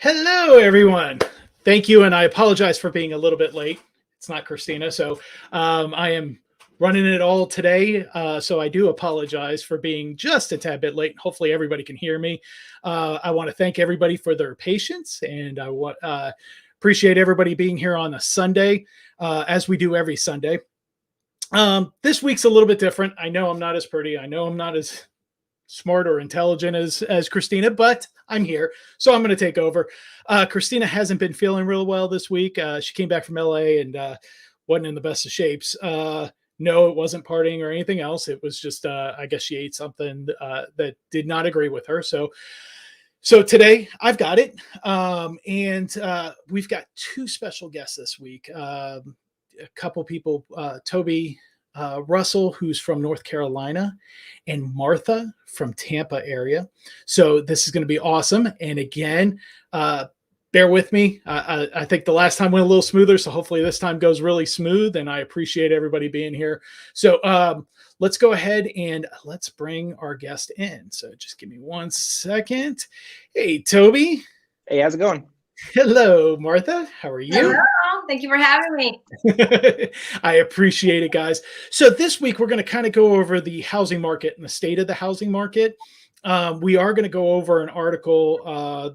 Hello, everyone. Thank you, and I apologize for being a little bit late. It's not Kristina, so I am running it all today. So I do apologize for being just a tad bit late. Hopefully, everybody can hear me. I want to thank everybody for their patience, and I appreciate everybody being here on a Sunday, as we do every Sunday. This week's a little bit different. I know I'm not as pretty. I know I'm not as smart or intelligent as Kristina, but I'm here, so I'm going to take over. Kristina hasn't been feeling real well this week. She came back from LA and wasn't in the best of shapes. No, it wasn't partying or anything else. It was just, I guess she ate something that did not agree with her. So today I've got it. And we've got two special guests this week. A couple people, Toby Russell, who's from North Carolina, and Martha from Tampa area. So this is going to be awesome. And again, bear with me. I think the last time went a little smoother, so hopefully this time goes really smooth, and I appreciate everybody being here. So let's go ahead and let's bring our guest in. So just give me 1 second. Hey, Toby. Hey, how's it going? Hello, Martha. How are you? Hello. Thank you for having me. I appreciate it, guys. So this week, we're going to kind of go over the housing market and the state of the housing market. We are going to go over an article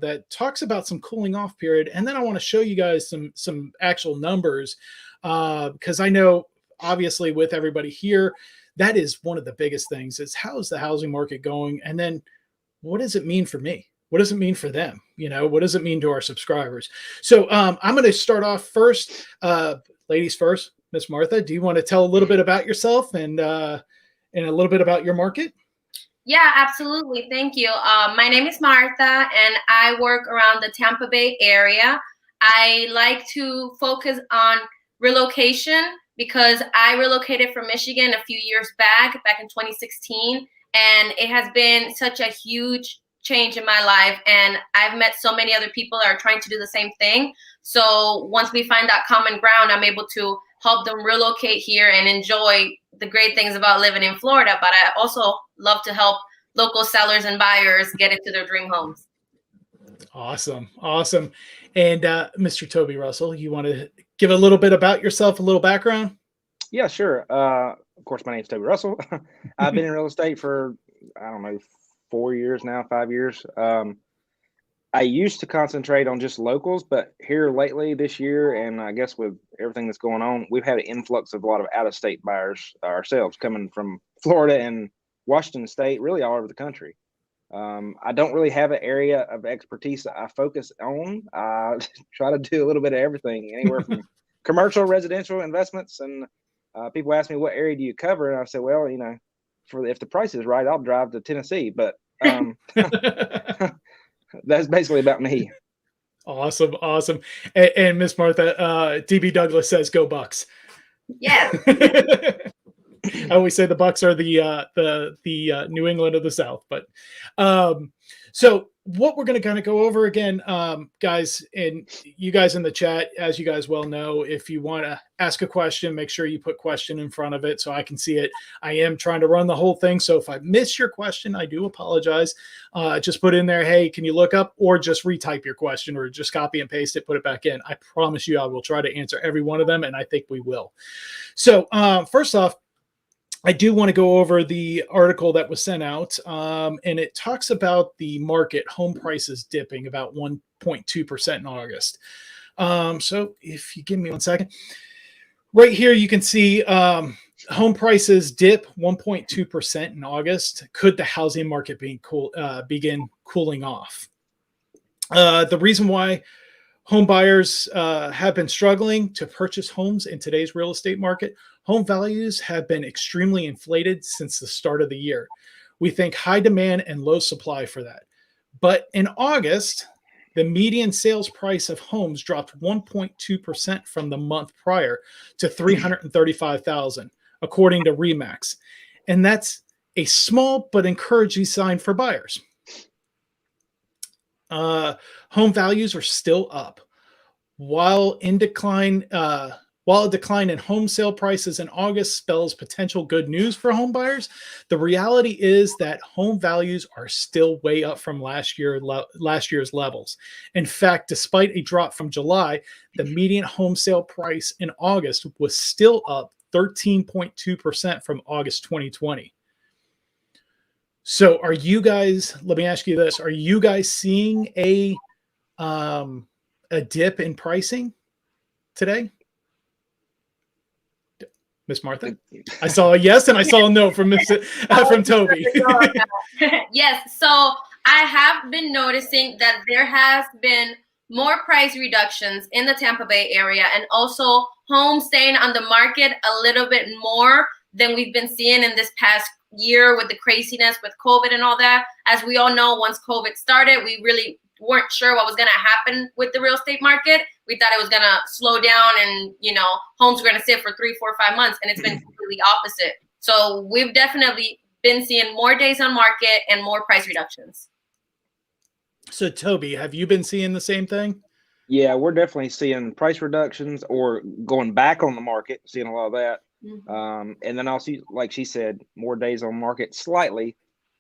that talks about some cooling off period. And then I want to show you guys some actual numbers because I know, obviously, with everybody here, that is one of the biggest things is how is the housing market going? And then what does it mean for me? What does it mean for them? You know, what does it mean to our subscribers? So I'm going to start off first. Ladies first. Miss Martha, do you want to tell a little bit about yourself and a little bit about your market? Yeah, absolutely. Thank you. My name is Martha, and I work around the Tampa Bay area. I like to focus on relocation because I relocated from Michigan a few years back in 2016, and it has been such a huge change in my life, and I've met so many other people that are trying to do the same thing. So once we find that common ground, I'm able to help them relocate here and enjoy the great things about living in Florida. But I also love to help local sellers and buyers get into their dream homes. Awesome. And Mr. Toby Russell, you want to give a little bit about yourself, a little background? Yeah, sure. Of course, my name's Toby Russell. I've been in real estate for, I don't know, 4 years now, 5 years. I used to concentrate on just locals, but here lately this year, and I guess with everything that's going on, we've had an influx of a lot of out-of-state buyers ourselves coming from Florida and Washington State, really all over the country. I don't really have an area of expertise that I focus on. I try to do a little bit of everything, anywhere from commercial, residential investments, and people ask me, what area do you cover? And I say, well, you know, if the price is right, I'll drive to Tennessee, but that's basically about me. Awesome. And Miss Martha, DB Douglas says, "Go Bucks." Yeah. I always say the Bucks are the New England of the South, but so what we're going to kind of go over again, guys, and you guys in the chat, as you guys well know, if you want to ask a question, make sure you put question in front of it so I can see it. I am trying to run the whole thing, so if I miss your question, I do apologize. Just put in there, hey, can you look up, or just retype your question, or just copy and paste it, put it back in. I promise you I will try to answer every one of them, and I think we will. So first off, I do want to go over the article that was sent out, and it talks about the market, home prices dipping about 1.2% in August. So if you give me 1 second, right here you can see home prices dip 1.2% in August. Could the housing market begin cooling off? The reason why home buyers have been struggling to purchase homes in today's real estate market. Home values have been extremely inflated since the start of the year. We think high demand and low supply for that. But in August, the median sales price of homes dropped 1.2% from the month prior to $335,000, according to Remax. And that's a small but encouraging sign for buyers. Home values are still up. While in decline While a decline in home sale prices in August spells potential good news for home buyers, the reality is that home values are still way up from last year's levels. In fact, despite a drop from July, the median home sale price in August was still up 13.2% from August 2020. So are you guys, let me ask you this, are you guys seeing a dip in pricing today? Miss Martha? I saw a yes and I saw a no from from Toby. Yes, so I have been noticing that there has been more price reductions in the Tampa Bay area, and also homes staying on the market a little bit more than we've been seeing in this past year with the craziness with COVID and all that. As we all know, once COVID started, we really weren't sure what was going to happen with the real estate market. We thought it was going to slow down and, homes were going to sit for 3, 4, 5 months, and it's been completely opposite. So we've definitely been seeing more days on market and more price reductions. So Toby, have you been seeing the same thing? Yeah, we're definitely seeing price reductions or going back on the market, seeing a lot of that. Mm-hmm. And then also, like she said, more days on market slightly.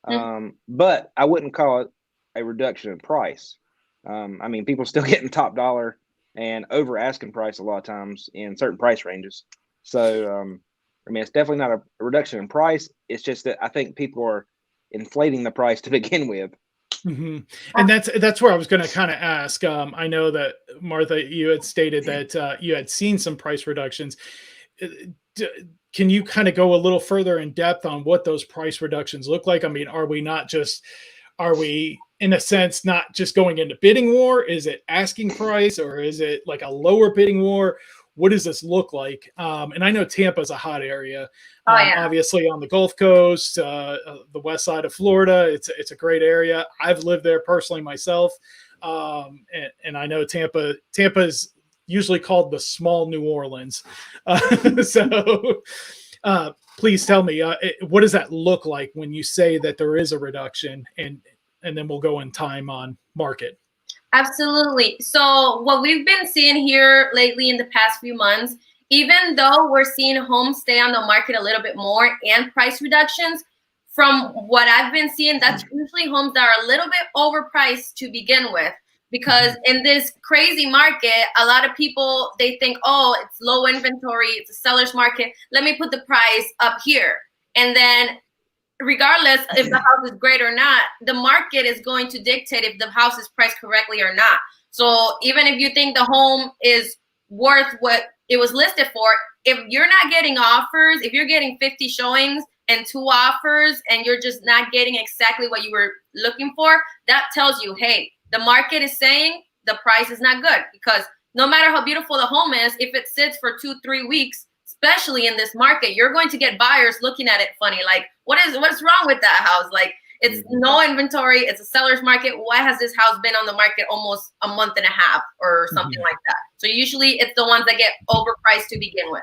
Mm-hmm. But I wouldn't call it a reduction in price. I mean, people still getting top dollar and over asking price a lot of times in certain price ranges. So, I mean, it's definitely not a reduction in price. It's just that I think people are inflating the price to begin with. Mm-hmm. And that's where I was going to kind of ask. I know that, Martha, you had stated that you had seen some price reductions. Can you kind of go a little further in depth on what those price reductions look like? I mean, are we in a sense not just going into bidding war? Is it asking price, or is it like a lower bidding war? What does this look like? And I know Tampa is a hot area. Obviously on the Gulf Coast, the west side of Florida, it's a great area. I've lived there personally myself. And I know Tampa is usually called the small New Orleans. So please tell me, what does that look like when you say that there is a reduction, and then we'll go in time on market? Absolutely. So what we've been seeing here lately in the past few months, even though we're seeing homes stay on the market a little bit more and price reductions, from what I've been seeing, that's usually homes that are a little bit overpriced to begin with. Because in this crazy market, a lot of people, they think, oh, it's low inventory, it's a seller's market, let me put the price up here. And then regardless if the house is great or not, the market is going to dictate if the house is priced correctly or not. So even if you think the home is worth what it was listed for, if you're not getting offers, if you're getting 50 showings and 2 offers, and you're just not getting exactly what you were looking for, that tells you, hey, the market is saying the price is not good. Because no matter how beautiful the home is, if it sits for 2-3 weeks, especially in this market, you're going to get buyers looking at it funny. Like, what's wrong with that house? Like, it's no inventory. It's a seller's market. Why has this house been on the market almost a month and a half or something like that? So usually it's the ones that get overpriced to begin with.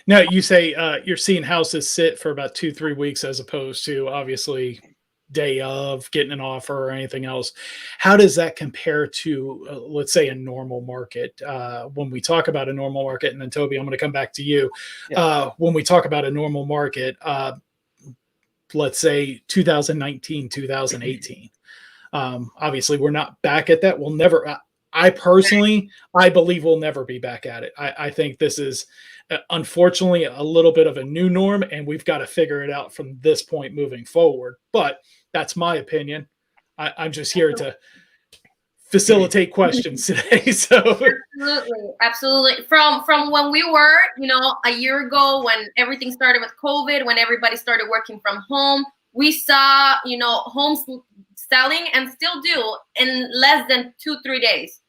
Now, you say you're seeing houses sit for about 2-3 weeks as opposed to obviously day of getting an offer or anything else. How does that compare to, let's say, a normal market? When we talk about a normal market, and then Toby, I'm going to come back to you. Yeah. When we talk about a normal market, let's say 2019, 2018. Obviously, we're not back at that. We'll never. I believe we'll never be back at it. I think this is, unfortunately, a little bit of a new norm, and we've got to figure it out from this point moving forward. But that's my opinion. I'm just here to facilitate questions today. So absolutely. From when we were, a year ago, when everything started with COVID, when everybody started working from home, we saw, homes selling, and still do, in less than 2-3 days.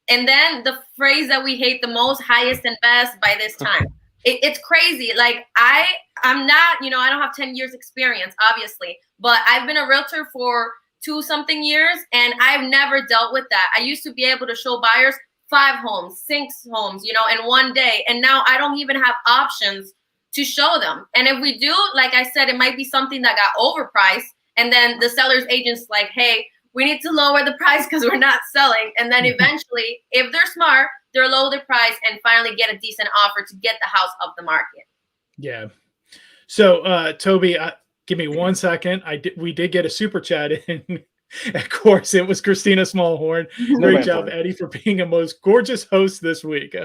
And then the phrase that we hate the most, highest and best by this time. It's crazy. Like, I'm not, I don't have 10 years experience, obviously, but I've been a realtor for 2-something years, and I've never dealt with that. I used to be able to show buyers 5 homes, 6 homes, in one day. And now I don't even have options to show them. And if we do, like I said, it might be something that got overpriced. And then the seller's agent's like, hey, we need to lower the price because we're not selling. And then eventually, if they're smart, lower their price and finally get a decent offer to get the house off the market. Yeah. So, Toby, give me 1 second. We did get a super chat in. Of course, it was Kristina Smallhorn. Great job, Eddie, for being a most gorgeous host this week.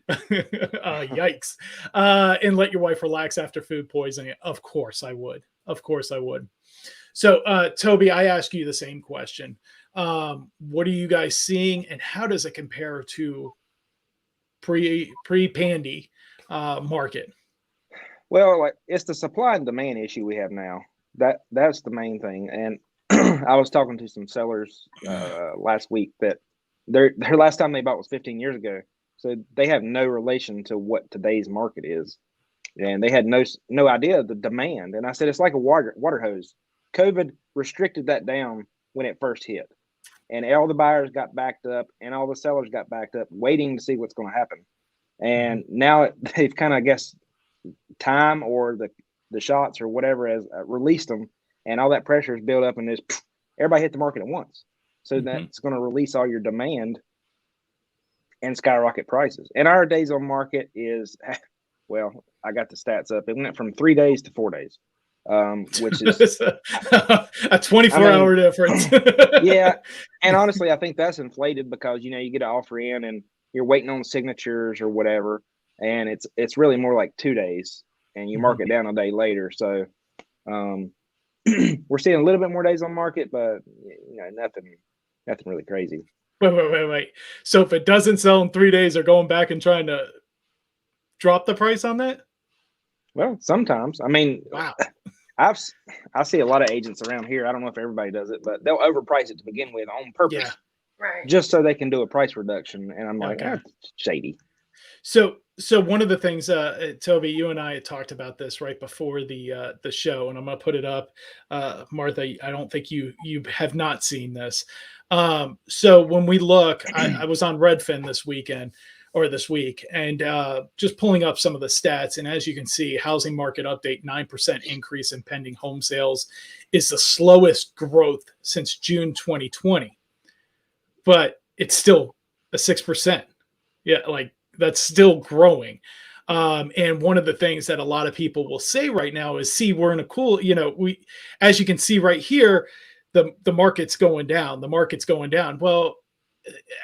Yikes. And let your wife relax after food poisoning. Of course I would. Of course I would. So, Toby, I ask you the same question. What are you guys seeing, and how does it compare to pre-pandy market? Well, like, it's the supply and demand issue we have now. That's the main thing. And I was talking to some sellers last week that their last time they bought was 15 years ago. So they have no relation to what today's market is. And they had no idea of the demand. And I said, it's like a water hose. COVID restricted that down when it first hit. And all the buyers got backed up and all the sellers got backed up waiting to see what's going to happen. And now they've kind of, I guess, time or the shots or whatever has released them, and all that pressure is built up, and everybody hit the market at once. So that's going to release all your demand and skyrocket prices. And our days on market is, well, I got the stats up. It went from 3 days to 4 days, which is a 24-hour difference. Yeah. And honestly, I think that's inflated because, you get an offer in and you're waiting on signatures or whatever. And it's really more like 2 days, and you mark it down a day later. So we're seeing a little bit more days on market, but nothing really crazy. Wait. So if it doesn't sell in 3 days, they're going back and trying to drop the price on that? Well, sometimes. I mean, wow. I see a lot of agents around here. I don't know if everybody does it, but they'll overprice it to begin with on purpose. Yeah. Right. Just so they can do a price reduction. And I'm like, Okay. That's shady. So one of the things, Toby, you and I had talked about this right before the show, and I'm going to put it up. Martha, I don't think you have not seen this. So when we look, I was on Redfin this week, and just pulling up some of the stats. And as you can see, housing market update, 9% increase in pending home sales is the slowest growth since June 2020. But it's still a 6%. Yeah, like that's still growing. And one of the things that a lot of people will say right now is, see, we're in a cool, as you can see right here, the market's going down. The market's going down. Well,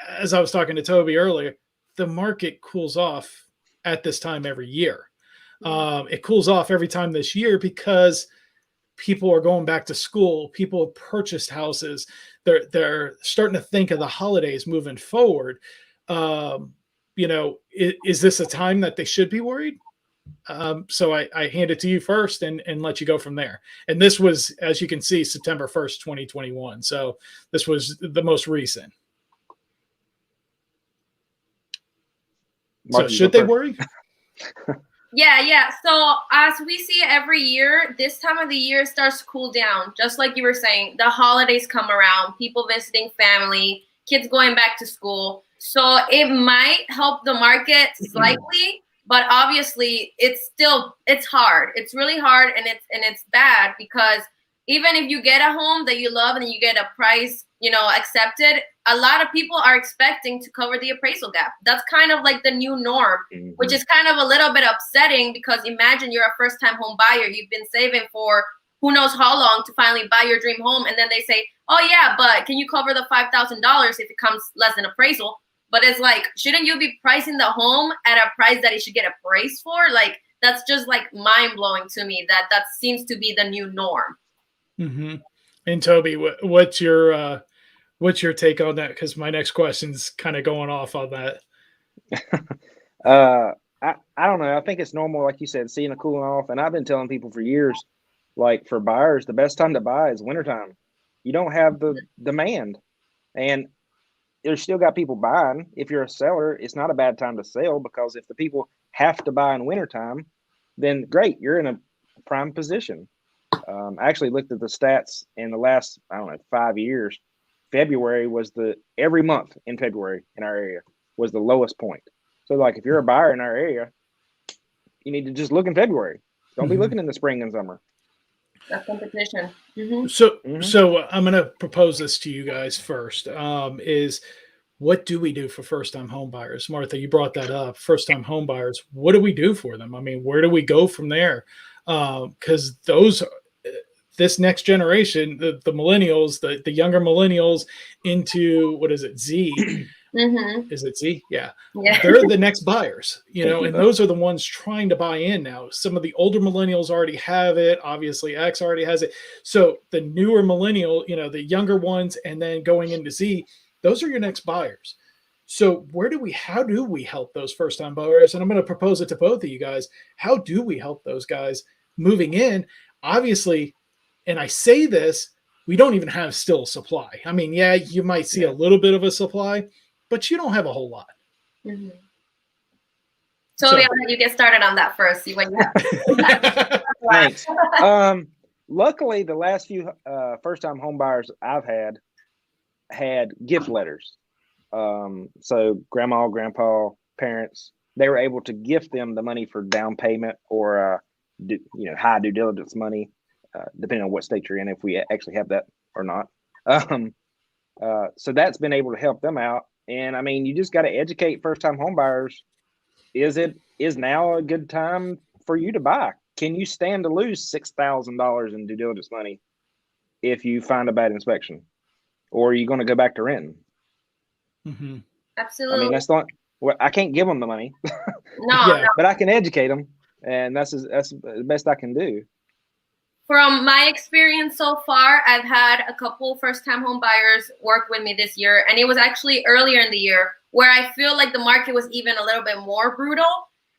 as I was talking to Toby earlier, the market cools off at this time every year. It cools off every time this year because people are going back to school. People have purchased houses. They're starting to think of the holidays moving forward. Is this a time that they should be worried? So I hand it to you first and let you go from there. And this was, as you can see, September 1st, 2021. So this was the most recent. So should they worry? Yeah. So as we see every year, this time of the year starts to cool down. Just like you were saying, the holidays come around, people visiting family, kids going back to school. So it might help the market slightly, but obviously it's hard. It's really hard, and it's bad because even if you get a home that you love and you get a price, accepted, a lot of people are expecting to cover the appraisal gap. That's kind of like the new norm, which is kind of a little bit upsetting because imagine you're a first-time home buyer. You've been saving for who knows how long to finally buy your dream home. And then they say, oh yeah, but can you cover the $5,000 if it comes less than appraisal? But it's like, shouldn't you be pricing the home at a price that it should get appraised for? Like, that's just like mind blowing to me that seems to be the new norm. Mm-hmm. And Toby, what's your take on that? Because my next question's kind of going off on that. I don't know. I think it's normal, like you said, seeing a cooling off. And I've been telling people for years, like for buyers, the best time to buy is wintertime. You don't have the demand. And there's still got people buying. If you're a seller, it's not a bad time to sell, because if the people have to buy in wintertime, then great, you're in a prime position. I actually looked at the stats in the last, 5 years. February was every month in February in our area was the lowest point. So like if you're a buyer in our area, you need to just look in February. Don't be looking in the spring and summer. That's competition. So I'm going to propose this to you guys first. Is what do we do for first-time home buyers? Martha, you brought that up. First-time home buyers, what do we do for them? I mean, where do we go from there? Because this next generation, the millennials, the younger millennials into, what is it, Z? Mm-hmm. Is it Z? Yeah. Yeah. They're the next buyers, and those are the ones trying to buy in now. Some of the older millennials already have it. Obviously, X already has it. So the newer millennial, the younger ones, and then going into Z, those are your next buyers. So how do we help those first time buyers? And I'm going to propose it to both of you guys. How do we help those guys moving in? Obviously, and I say this, we don't even have still supply. I mean, yeah, you might see a little bit of a supply, but you don't have a whole lot. Mm-hmm. Toby, I'll let you get started on that first. See what you have. Thanks. Luckily, the last few first-time home buyers I've had gift letters. So grandma, grandpa, parents, they were able to gift them the money for down payment or high due diligence money, depending on what state you're in, if we actually have that or not. So that's been able to help them out. And I mean, you just got to educate first-time home buyers. Is now a good time for you to buy? Can you stand to lose $6,000 in due diligence money if you find a bad inspection? Or are you going to go back to renting? Mm-hmm. Absolutely. I mean, that's not. Well, I can't give them the money. No. But I can educate them, and that's the best I can do. From my experience so far, I've had a couple first-time home buyers work with me this year, and it was actually earlier in the year where I feel like the market was even a little bit more brutal.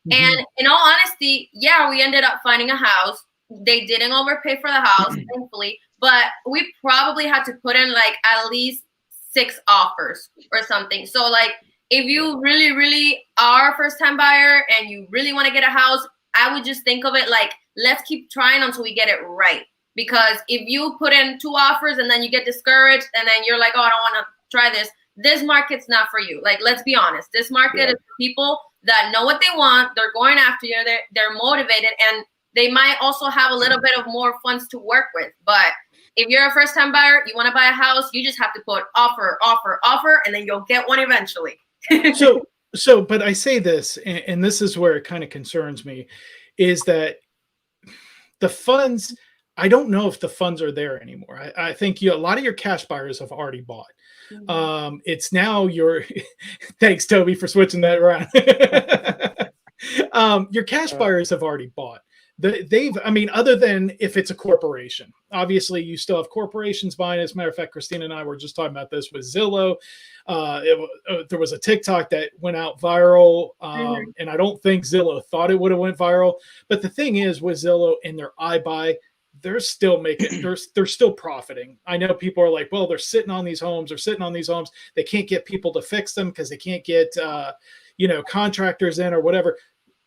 Mm-hmm. And in all honesty, yeah, we ended up finding a house. They didn't overpay for the house, thankfully, but we probably had to put in like at least 6 offers or something. So like, if you really, really are a first-time buyer and you really want to get a house, I would just think of it like, let's keep trying until we get it right. Because if you put in 2 offers and then you get discouraged and then you're like, oh, I don't want to try this market's not for you. Like, let's be honest. This market is for people that know what they want. They're going after you. They're motivated, and they might also have a little bit of more funds to work with. But if you're a first-time buyer, you want to buy a house, you just have to put offer, offer, offer, and then you'll get one eventually. But I say this, and this is where it kind of concerns me, is that the funds, I don't know if the funds are there anymore. I think a lot of your cash buyers have already bought. Mm-hmm. It's now thanks, Toby, for switching that around. Your cash buyers have already bought. Other than if it's a corporation, obviously you still have corporations buying. As a matter of fact, Kristina and I were just talking about this with Zillow. There was a TikTok that went out viral, and I don't think Zillow thought it would have went viral. But the thing is, with Zillow and their iBuy, they're still they're still profiting. I know people are like, well, they're sitting on these homes. They can't get people to fix them because they can't get contractors in or whatever.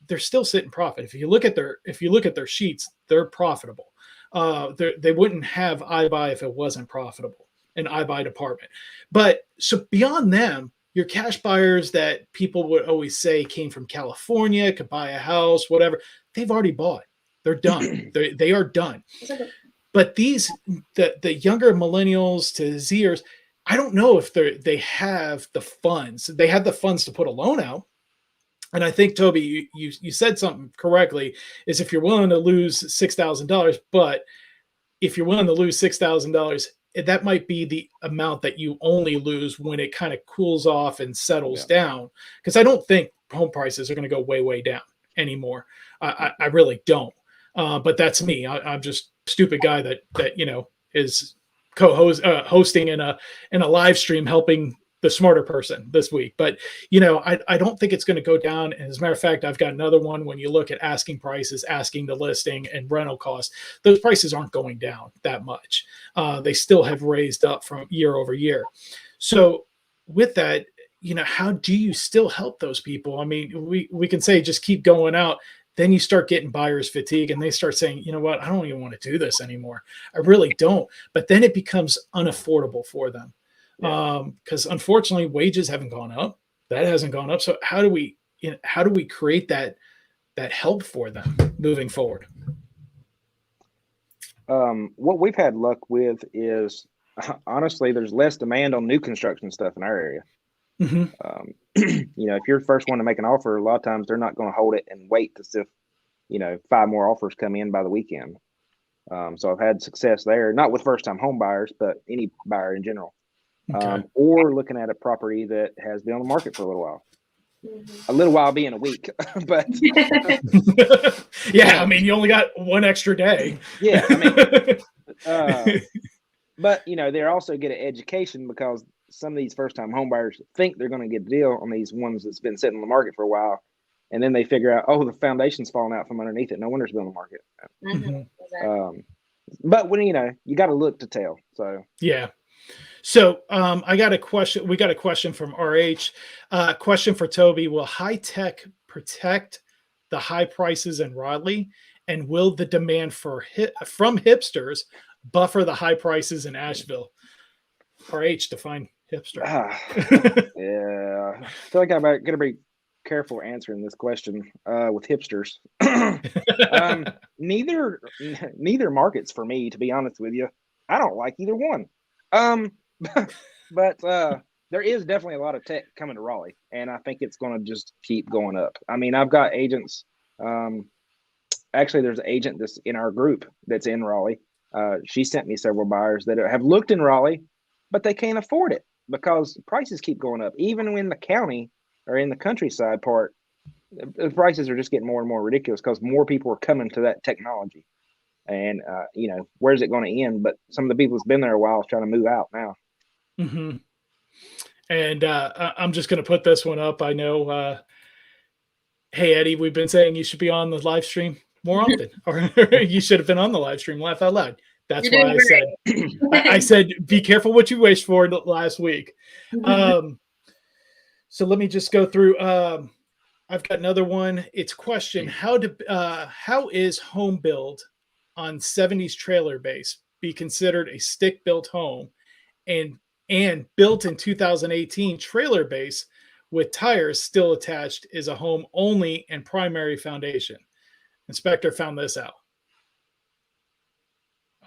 They're still sitting profit. If you look at their sheets, they're profitable. They wouldn't have iBuy if it wasn't profitable, an iBuy department. But so beyond them, your cash buyers that people would always say came from California, could buy a house, whatever, they've already bought. They're done. They are done. But the younger millennials to Zers, I don't know if they have the funds. They have the funds to put a loan out. And I think, Toby, you said something correctly, is if you're willing to lose $6,000, but if you're willing to lose $6,000, that might be the amount that you only lose when it kind of cools off and settles down. Because I don't think home prices are going to go way, way down anymore. I really don't. But that's me. I'm just a stupid guy that is hosting in a live stream helping the smarter person this week. But I don't think it's going to go down. And as a matter of fact, I've got another one. When you look at asking prices, asking the listing, and rental costs, those prices aren't going down that much. They still have raised up from year over year. So with that, how do you still help those people? I mean, we can say just keep going out. Then you start getting buyer's fatigue and they start saying, you know what, I don't even want to do this anymore. I really don't. But then it becomes unaffordable for them. Because unfortunately wages haven't gone up. That hasn't gone up. So how do we create that help for them moving forward? What we've had luck with is, honestly, there's less demand on new construction stuff in our area. Mm-hmm. If you're the first one to make an offer, a lot of times they're not going to hold it and wait to see if 5 more offers come in by the weekend. So I've had success there, not with first-time home buyers, but any buyer in general. Okay. Or looking at a property that has been on the market for a little while. Mm-hmm. A little while being a week, but yeah, I mean, you only got one extra day. Yeah, I mean, but they're also get an education because some of these first-time home buyers think they're going to get a deal on these ones that's been sitting on the market for a while, and then they figure out, oh, the foundation's falling out from underneath it. No wonder it's been on the market. Mm-hmm. Exactly. But when you got to look to tell. So yeah. So I got a question. We got a question from RH. Question for Toby: will high tech protect the high prices in Raleigh, and will the demand from hipsters buffer the high prices in Asheville? RH, define hipster. Yeah, I feel like I'm going to be careful answering this question with hipsters. Neither market's for me, to be honest with you. I don't like either one. But there is definitely a lot of tech coming to Raleigh, and I think it's going to just keep going up. I mean, I've got agents. Actually, there's an agent that's in our group that's in Raleigh. She sent me several buyers that have looked in Raleigh, but they can't afford it because prices keep going up. Even in the county or in the countryside part, the prices are just getting more and more ridiculous because more people are coming to that technology. And, where's it going to end? But some of the people that's been there a while is trying to move out now. Mm-hmm. And I'm just going to put this one up. I know, hey, Eddie, we've been saying you should be on the live stream more often, or you should have been on the live stream. Laugh out loud. That's why I said, I said, be careful what you wish for last week. So let me just go through. I've got another one. It's question: how is home build on 70s trailer base be considered a stick-built home, and built in 2018 trailer base with tires still attached is a home only and primary foundation? Inspector found this out.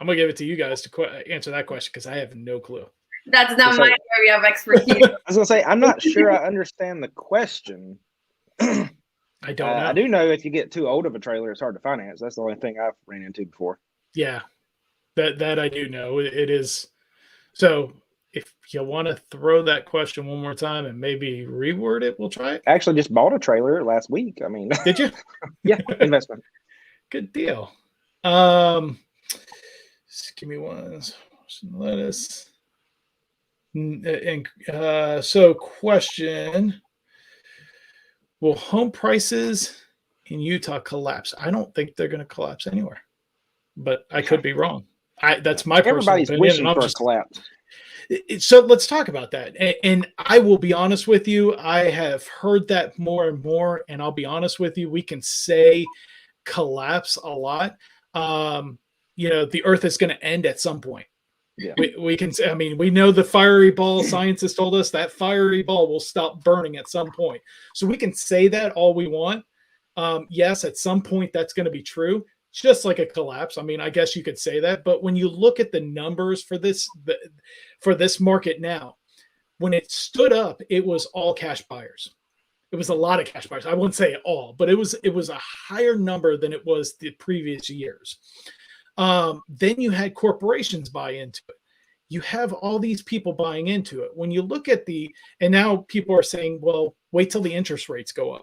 I'm gonna give it to you guys to answer that question because I have no clue. That's not my area of expertise. I was gonna say I'm not sure I understand the question. I don't know. I do know if you get too old of a trailer, it's hard to finance. That's the only thing I've ran into before. Yeah, that I do know. It is. So if you want to throw that question one more time and maybe reword it, we'll try it. I actually just bought a trailer last week. I mean, did you? Yeah, investment. Good deal. Give me one. Lettuce. And so question: will home prices in Utah collapse? I don't think they're going to collapse anywhere, but I could be wrong. That's my personal Everybody's opinion. wishing for a collapse. So let's talk about that. And I will be honest with you. I have heard that more and more. And I'll be honest with you. We can say collapse a lot. The earth is going to end at some point. Yeah. We can say, I mean, we know the fiery ball, scientists told us that fiery ball will stop burning at some point. So we can say that all we want. Yes, at some point that's going to be true, just like a collapse. I mean, I guess you could say that. But when you look at the numbers for this market now, when it stood up, it was all cash buyers. It was a lot of cash buyers. I wouldn't say all, but it was a higher number than it was the previous years. Then you had corporations buy into it. You have all these people buying into it. When you look at and now people are saying, well, wait till the interest rates go up.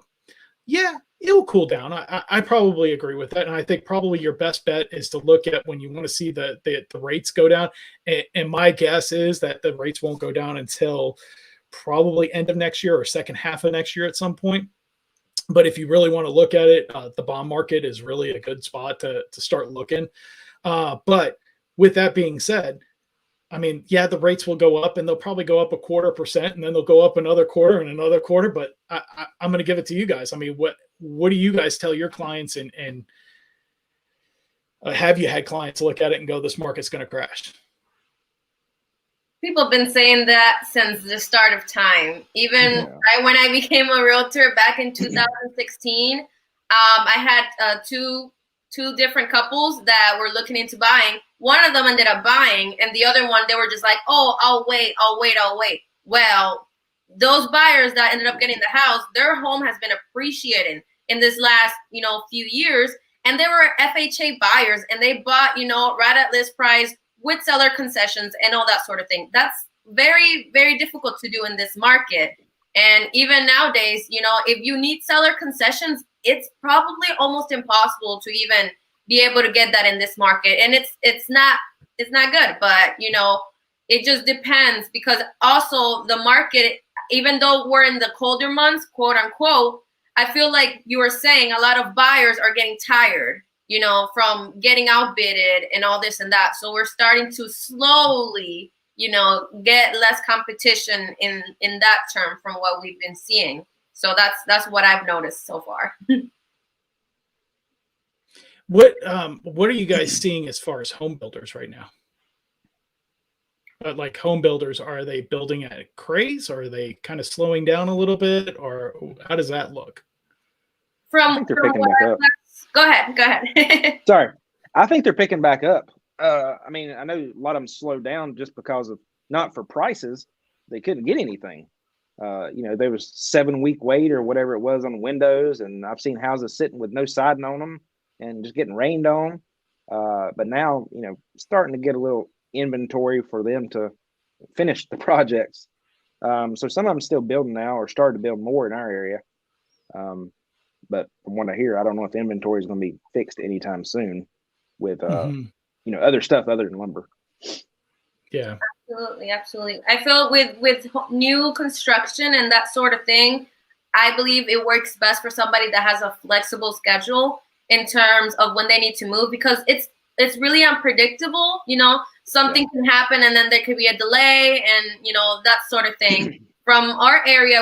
Yeah, it'll cool down. I probably agree with that. And I think probably your best bet is to look at when you want to see the rates go down. And my guess is that the rates won't go down until probably end of next year or second half of next year at some point. But if you really want to look at it, the bond market is really a good spot to start looking. But with that being said, I mean, yeah, the rates will go up and they'll probably go up 0.25% and then they'll go up another quarter and another quarter. But I'm going to give it to you guys. I mean, what do you guys tell your clients and have you had clients look at it and go, this market's going to crash? People have been saying that since the start of time. Even when I became a realtor back in 2016, I had two different couples that were looking into buying. One of them ended up buying, and the other one, they were just like, oh, I'll wait. Well, those buyers that ended up getting the house, their home has been appreciating in this last, few years. And they were FHA buyers, and they bought, right at list price with seller concessions and all that sort of thing. That's very, very difficult to do in this market. And even nowadays, if you need seller concessions, it's probably almost impossible to even be able to get that in this market. And it's not good, but it just depends, because also the market, even though we're in the colder months, quote unquote, I feel like you were saying a lot of buyers are getting tired, from getting outbidded and all this and that. So we're starting to slowly, get less competition in that term from what we've been seeing. So that's what I've noticed so far. What are you guys seeing as far as home builders right now? Like home builders, are they building at a craze, or are they kind of slowing down a little bit, or how does that look? I think they're picking back up. Go ahead. Sorry. I think they're picking back up. I mean, I know a lot of them slowed down just because of, not for prices, they couldn't get anything. There was 7-week wait or whatever it was on the windows, and I've seen houses sitting with no siding on them and just getting rained on. But now, starting to get a little inventory for them to finish the projects. So some of them still building now, or started to build more in our area. But from what I hear, I don't know if the inventory is going to be fixed anytime soon with, other stuff other than lumber. Yeah, absolutely. I feel with new construction and that sort of thing, I believe it works best for somebody that has a flexible schedule in terms of when they need to move, because it's really unpredictable. Something can happen, and then there could be a delay, and that sort of thing. From our area,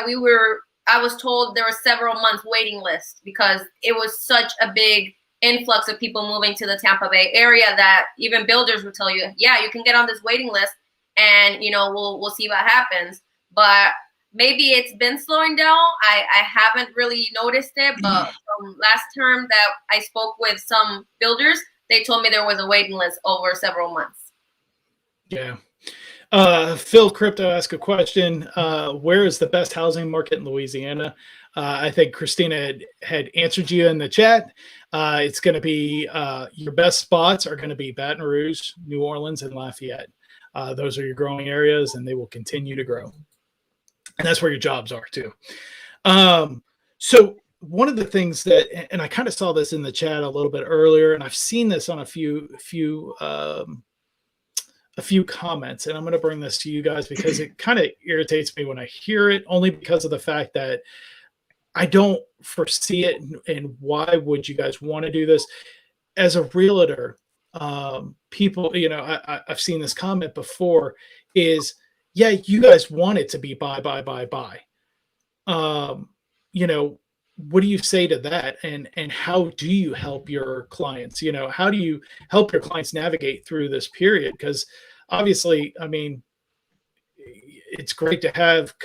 I was told there were several months waiting list, because it was such a big influx of people moving to the Tampa Bay area that even builders would tell you, yeah, you can get on this waiting list, and we'll see what happens. But maybe it's been slowing down. I haven't really noticed it, but from last term that I spoke with some builders, they told me there was a waiting list over several months. Yeah. Phil Crypto asked a question. Where is the best housing market in Louisiana? I think Kristina had answered you in the chat. It's going to be your best spots are going to be Baton Rouge, New Orleans, and Lafayette. Those are your growing areas, and they will continue to grow. And that's where your jobs are too. So one of the things that, and I kind of saw this in the chat a little bit earlier, and I've seen this on a few comments, and I'm going to bring this to you guys because it kind of irritates me when I hear it, only because of the fact that I don't foresee it. And why would you guys want to do this? As a realtor, people, I've seen this comment before is, yeah, you guys want it to be buy. What do you say to that? And how do you help your clients? How do you help your clients navigate through this period? Because obviously, I mean, it's great to have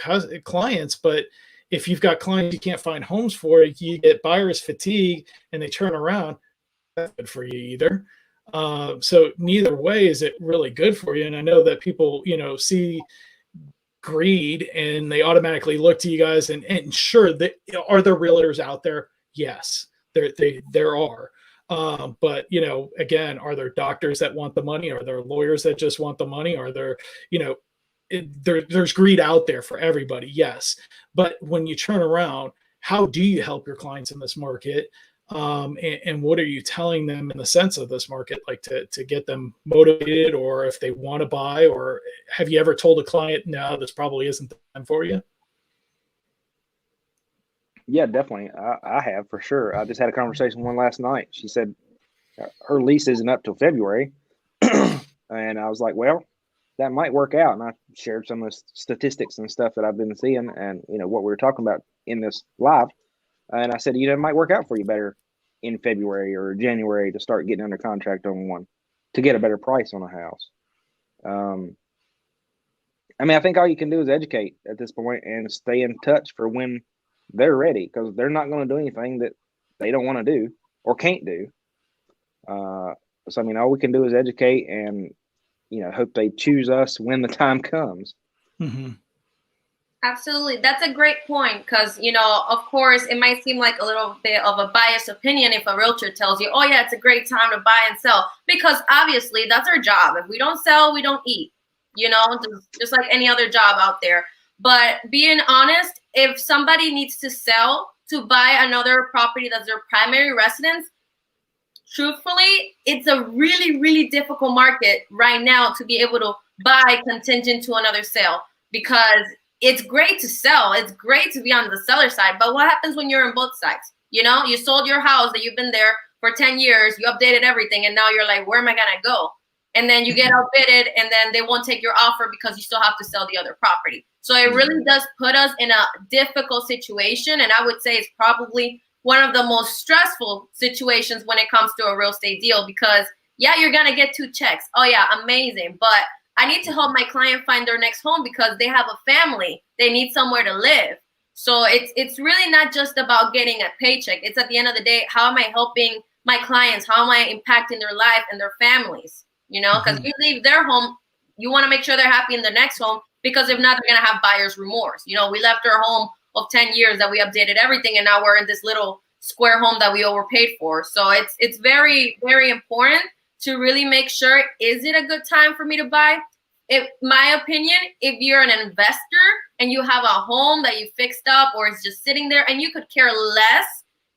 clients, but if you've got clients you can't find homes for, you get buyer's fatigue and they turn around. That's good for you either. So neither way is it really good for you. And I know that people, see greed and they automatically look to you guys, and sure, are there realtors out there? Yes, there are. But again, are there doctors that want the money? Are there lawyers that just want the money? Are there, there's greed out there for everybody. Yes. But when you turn around, how do you help your clients in this market? And what are you telling them in the sense of this market, like to get them motivated, or if they want to buy? Or have you ever told a client, no, this probably isn't the time for you? Yeah, definitely. I have, for sure. I just had a conversation with one last night. She said her lease isn't up till February. And I was like, well, that might work out. And I shared some of the statistics and stuff that I've been seeing and, what we were talking about in this live. And I said, it might work out for you better in February or January to start getting under contract on one to get a better price on a house. I mean, I think all you can do is educate at this point and stay in touch for when they're ready, because they're not going to do anything that they don't want to do or can't do. So, I mean, all we can do is educate and, hope they choose us when the time comes. Mm-hmm. Absolutely. That's a great point because, of course, it might seem like a little bit of a biased opinion if a realtor tells you, oh, yeah, it's a great time to buy and sell, because obviously that's our job. If we don't sell, we don't eat, just like any other job out there. But being honest, if somebody needs to sell to buy another property that's their primary residence, truthfully, it's a really, really difficult market right now to be able to buy contingent to another sale, because it's great to sell. It's great to be on the seller side. But what happens when you're on both sides? You sold your house that you've been there for 10 years, you updated everything, and now you're like, where am I going to go? And then you get outbidded, and then they won't take your offer because you still have to sell the other property. So it really does put us in a difficult situation. And I would say it's probably one of the most stressful situations when it comes to a real estate deal, because yeah, you're going to get 2 checks. Oh yeah, amazing. But I need to help my client find their next home because they have a family. They need somewhere to live. So it's really not just about getting a paycheck. It's at the end of the day, how am I helping my clients? How am I impacting their life and their families? Because you leave their home, you want to make sure they're happy in the next home, because if not, they're going to have buyer's remorse. We left our home of 10 years that we updated everything, and now we're in this little square home that we overpaid for. So it's very, very important to really make sure, is it a good time for me to buy? My opinion, if you're an investor and you have a home that you fixed up or it's just sitting there and you could care less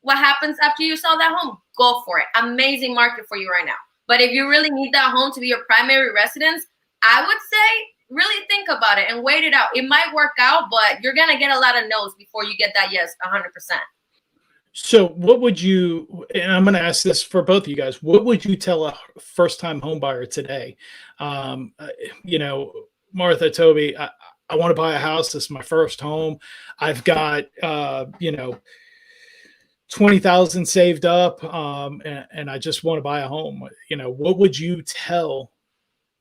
what happens after you sell that home, go for it. Amazing market for you right now. But if you really need that home to be your primary residence, I would say really think about it and wait it out. It might work out, but you're going to get a lot of no's before you get that yes 100%. So what would you, and I'm going to ask this for both of you guys, what would you tell a first-time home buyer today? Martha, Toby, I want to buy a house. This is my first home. I've got, 20,000 saved up, and I just want to buy a home. What would you tell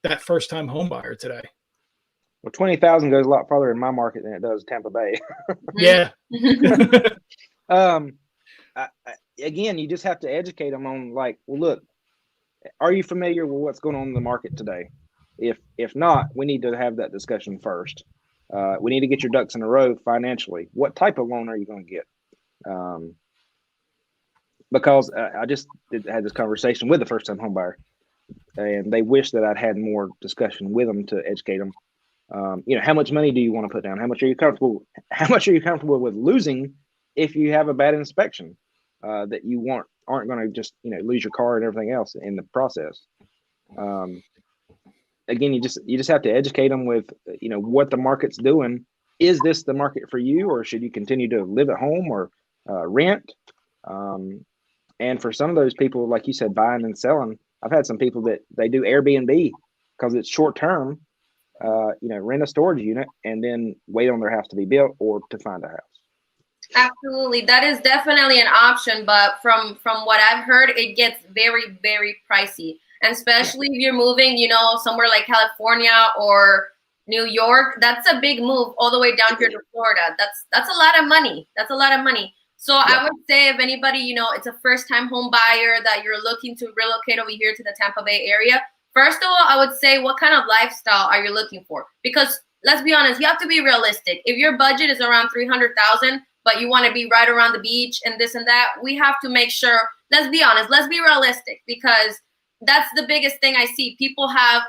that first-time home buyer today? Well, 20,000 goes a lot farther in my market than it does Tampa Bay. Yeah. Again, you just have to educate them on, like, well, look, are you familiar with what's going on in the market today? If not, we need to have that discussion first. We need to get your ducks in a row financially. What type of loan are you going to get? Because I just had this conversation with a first-time home buyer, and they wish that I'd had more discussion with them to educate them. How much money do you want to put down? How much are you comfortable with losing if you have a bad inspection, that you aren't going to just lose your car and everything else in the process? Again, you just have to educate them with what the market's doing. Is this the market for you, or should you continue to live at home or rent? And for some of those people, like you said, buying and selling, I've had some people that they do Airbnb because it's short term. Rent a storage unit and then wait on their house to be built or to find a house. Absolutely. That is definitely an option. But from what I've heard, it gets very, very pricey. And especially if you're moving, somewhere like California or New York, that's a big move all the way down here to Florida. That's a lot of money. That's a lot of money. So yeah. I would say if anybody, it's a first-time home buyer that you're looking to relocate over here to the Tampa Bay area, first of all, I would say, what kind of lifestyle are you looking for? Because let's be honest, you have to be realistic. If your budget is around $300,000, but you want to be right around the beach and this and that, we have to make sure, let's be honest, let's be realistic, because that's the biggest thing I see. People have,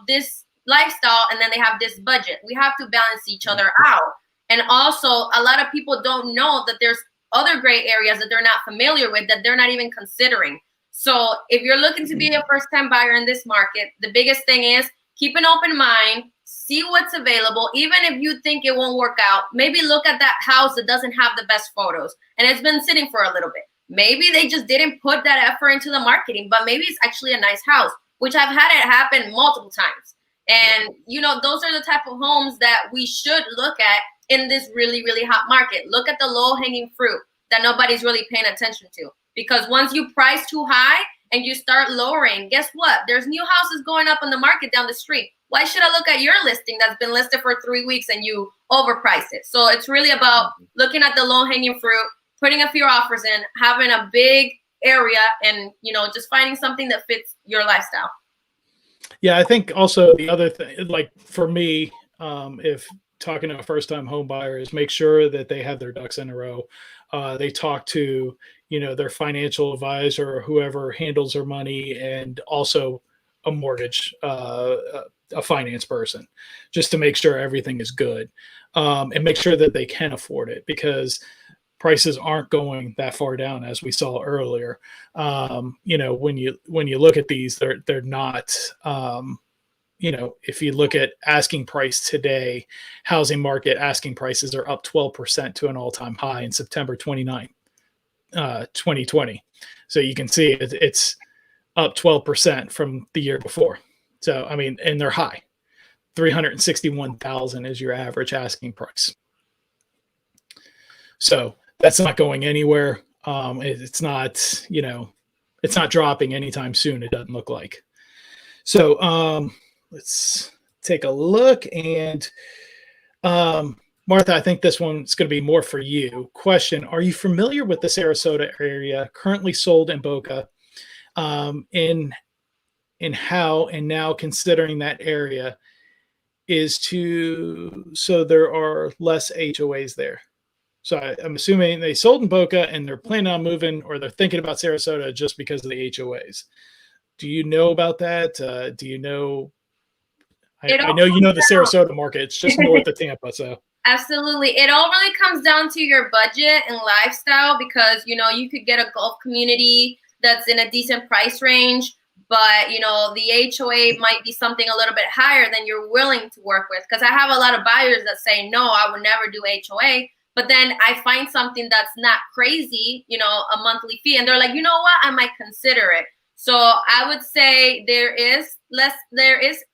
this lifestyle and then they have this budget. We have to balance each other out. And also, a lot of people don't know that there's other gray areas that they're not familiar with, that they're not even considering. So if you're looking to be a first-time buyer in this market, the biggest thing is keep an open mind, see what's available. Even if you think it won't work out, maybe look at that house that doesn't have the best photos and it's been sitting for a little bit. Maybe they just didn't put that effort into the marketing, but maybe it's actually a nice house, which I've had it happen multiple times. And, those are the type of homes that we should look at in this really, really hot market. Look at the low-hanging fruit that nobody's really paying attention to. Because once you price too high and you start lowering, guess what? There's new houses going up on the market down the street. Why should I look at your listing that's been listed for 3 weeks and you overprice it? So it's really about looking at the low-hanging fruit, putting a few offers in, having a big area, and, just finding something that fits your lifestyle. Yeah, I think also the other thing, like for me, if talking to a first-time home buyer is make sure that they have their ducks in a row. They talk to, their financial advisor or whoever handles their money, and also a mortgage, a finance person, just to make sure everything is good, and make sure that they can afford it, because prices aren't going that far down as we saw earlier. When you look at these, they're not. If you look at asking price today, housing market asking prices are up 12% to an all-time high in September 29th, 2020. So you can see it's up 12% from the year before. So, and they're high. 361,000 is your average asking price. So that's not going anywhere. It's not, it's not dropping anytime soon. It doesn't look like. So let's take a look. And Martha, I think this one's going to be more for you. Question: are you familiar with the Sarasota area currently sold in Boca? In how, and now considering that area so there are less HOAs there. So I'm assuming they sold in Boca and they're planning on moving, or they're thinking about Sarasota just because of the HOAs. Do you know about that? Do you know? I know you know the Sarasota market. It's just north of Tampa. So absolutely, it all really comes down to your budget and lifestyle, because you could get a golf community that's in a decent price range, but the HOA might be something a little bit higher than you're willing to work with. Because I have a lot of buyers that say, no, I would never do HOA. But then I find something that's not crazy, a monthly fee, and they're like, you know what, I might consider it. So I would say there is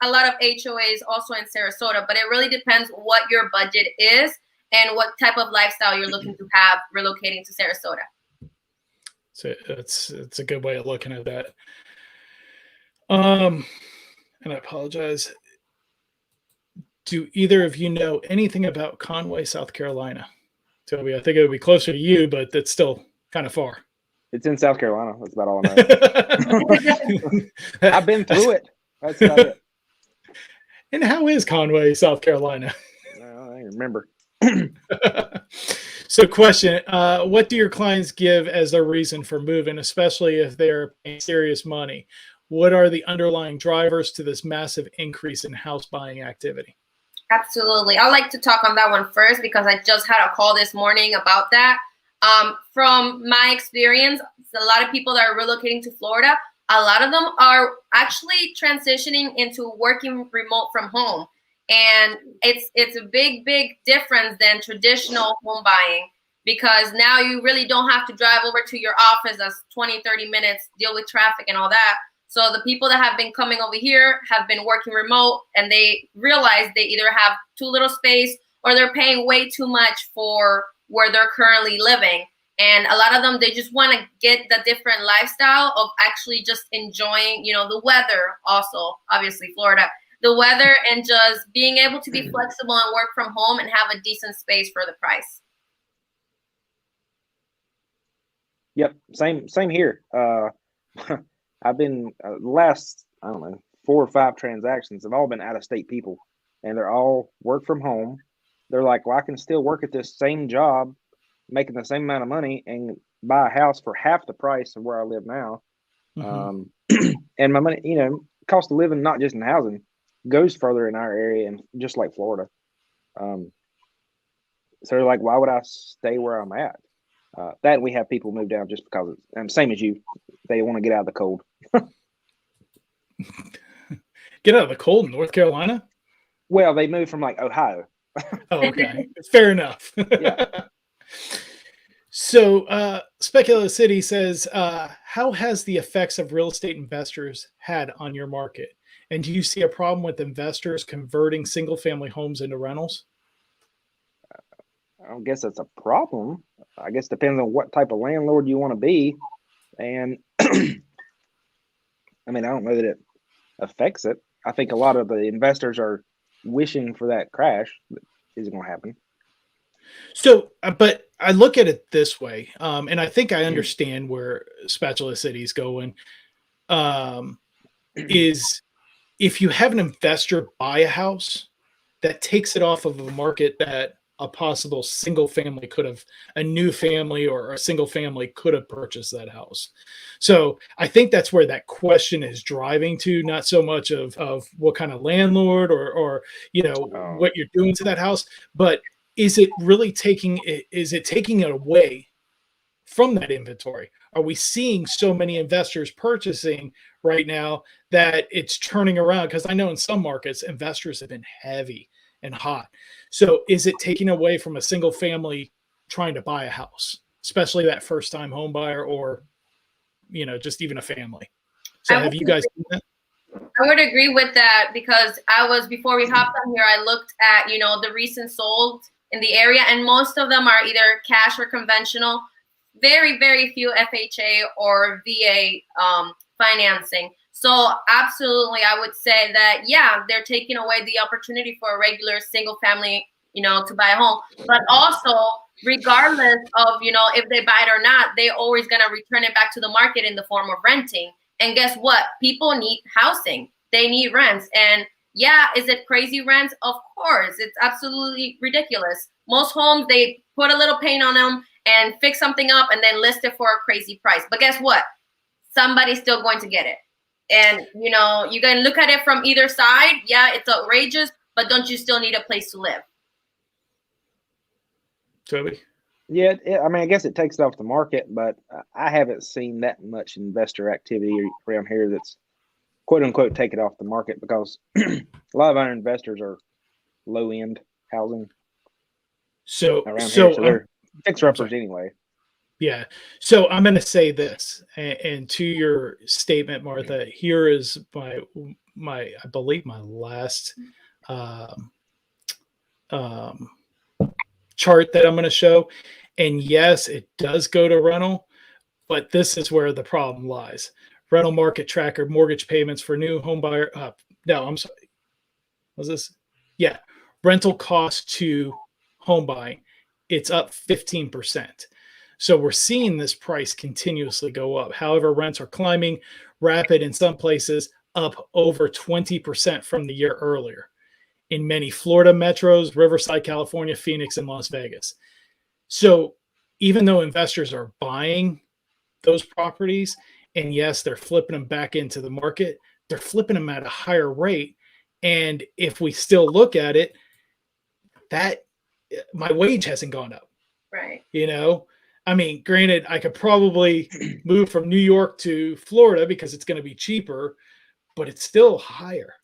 a lot of HOAs also in Sarasota, but it really depends what your budget is and what type of lifestyle you're looking to have relocating to Sarasota. So it's a good way of looking at that. And I apologize. Do either of you know anything about Conway, South Carolina? Toby, I think it would be closer to you, but that's still kind of far. It's in South Carolina. That's about all I know. I've been through it. That's about it. And how is Conway, South Carolina? I don't remember. So question, what do your clients give as their reason for moving, especially if they're paying serious money? What are the underlying drivers to this massive increase in house buying activity? Absolutely. I'd like to talk on that one first, because I just had a call this morning about that. From my experience, a lot of people that are relocating to Florida, a lot of them are actually transitioning into working remote from home. And it's a big difference than traditional home buying, because now you really don't have to drive over to your office. That's 20, 30 minutes, deal with traffic and all that. So the people that have been coming over here have been working remote, and they realize they either have too little space or they're paying way too much for where they're currently living. And a lot of them, they just want to get the different lifestyle of actually just enjoying, the weather also, obviously Florida, the weather, and just being able to be flexible and work from home and have a decent space for the price. Yep. Same here. I've been last, 4 or 5 transactions have all been out of state people, and they're all work from home. They're like, well, I can still work at this same job, making the same amount of money, and buy a house for half the price of where I live now. Mm-hmm. And my money, cost of living, not just in housing, goes further in our area, and just like Florida. So they're like, why would I stay where I'm at? That we have people move down just because it's same as you. They want to get out of the cold. Get out of the cold in North Carolina? Well, they moved from like Ohio. Oh, okay. Fair enough. Yeah. So Speculative City says, how has the effects of real estate investors had on your market? And do you see a problem with investors converting single family homes into rentals? I don't guess that's a problem. I guess it depends on what type of landlord you want to be. And I don't know that it affects it. I think a lot of the investors are wishing for that crash that isn't going to happen. So, but I look at it this way, and I think I understand where Spatula City is going, is if you have an investor buy a house, that takes it off of a market that a possible single family a new family or a single family could have purchased that house. So I think that's where that question is driving to, not so much of what kind of landlord or what you're doing to that house, but is it taking it away from that inventory? Are we seeing so many investors purchasing right now that it's turning around? Because I know in some markets, investors have been heavy and hot. So is it taking away from a single family trying to buy a house, especially that first time home buyer or, just even a family? So have you guys seen that? I would agree with that because before we hopped on here, I looked at, the recent sold in the area, and most of them are either cash or conventional. Very, very few FHA or VA financing. So absolutely, I would say that, yeah, they're taking away the opportunity for a regular single family, to buy a home. But also, regardless of, if they buy it or not, they're always going to return it back to the market in the form of renting. And guess what? People need housing. They need rents. And yeah, is it crazy rents? Of course. It's absolutely ridiculous. Most homes, they put a little paint on them and fix something up and then list it for a crazy price. But guess what? Somebody's still going to get it. And, you can look at it from either side. Yeah, it's outrageous, but don't you still need a place to live? Toby? Yeah, I guess it takes it off the market, but I haven't seen that much investor activity around here that's quote unquote take it off the market, because a lot of our investors are low end housing. So around here, so they're fixer uppers anyway. Yeah. So I'm going to say this, and to your statement, Martha, here is my I believe my last chart that I'm going to show. And yes, it does go to rental, but this is where the problem lies. Rental market tracker, mortgage payments for new home buyer. No, I'm sorry. Was this? Yeah. Rental cost to home buying. It's up 15%. So we're seeing this price continuously go up. However, rents are climbing rapid in some places, up over 20% from the year earlier in many Florida metros, Riverside, California, Phoenix, and Las Vegas. So even though investors are buying those properties, and yes, they're flipping them back into the market, they're flipping them at a higher rate. And if we still look at it, that my wage hasn't gone up. Right. I mean, granted, I could probably move from New York to Florida because it's going to be cheaper, but it's still higher.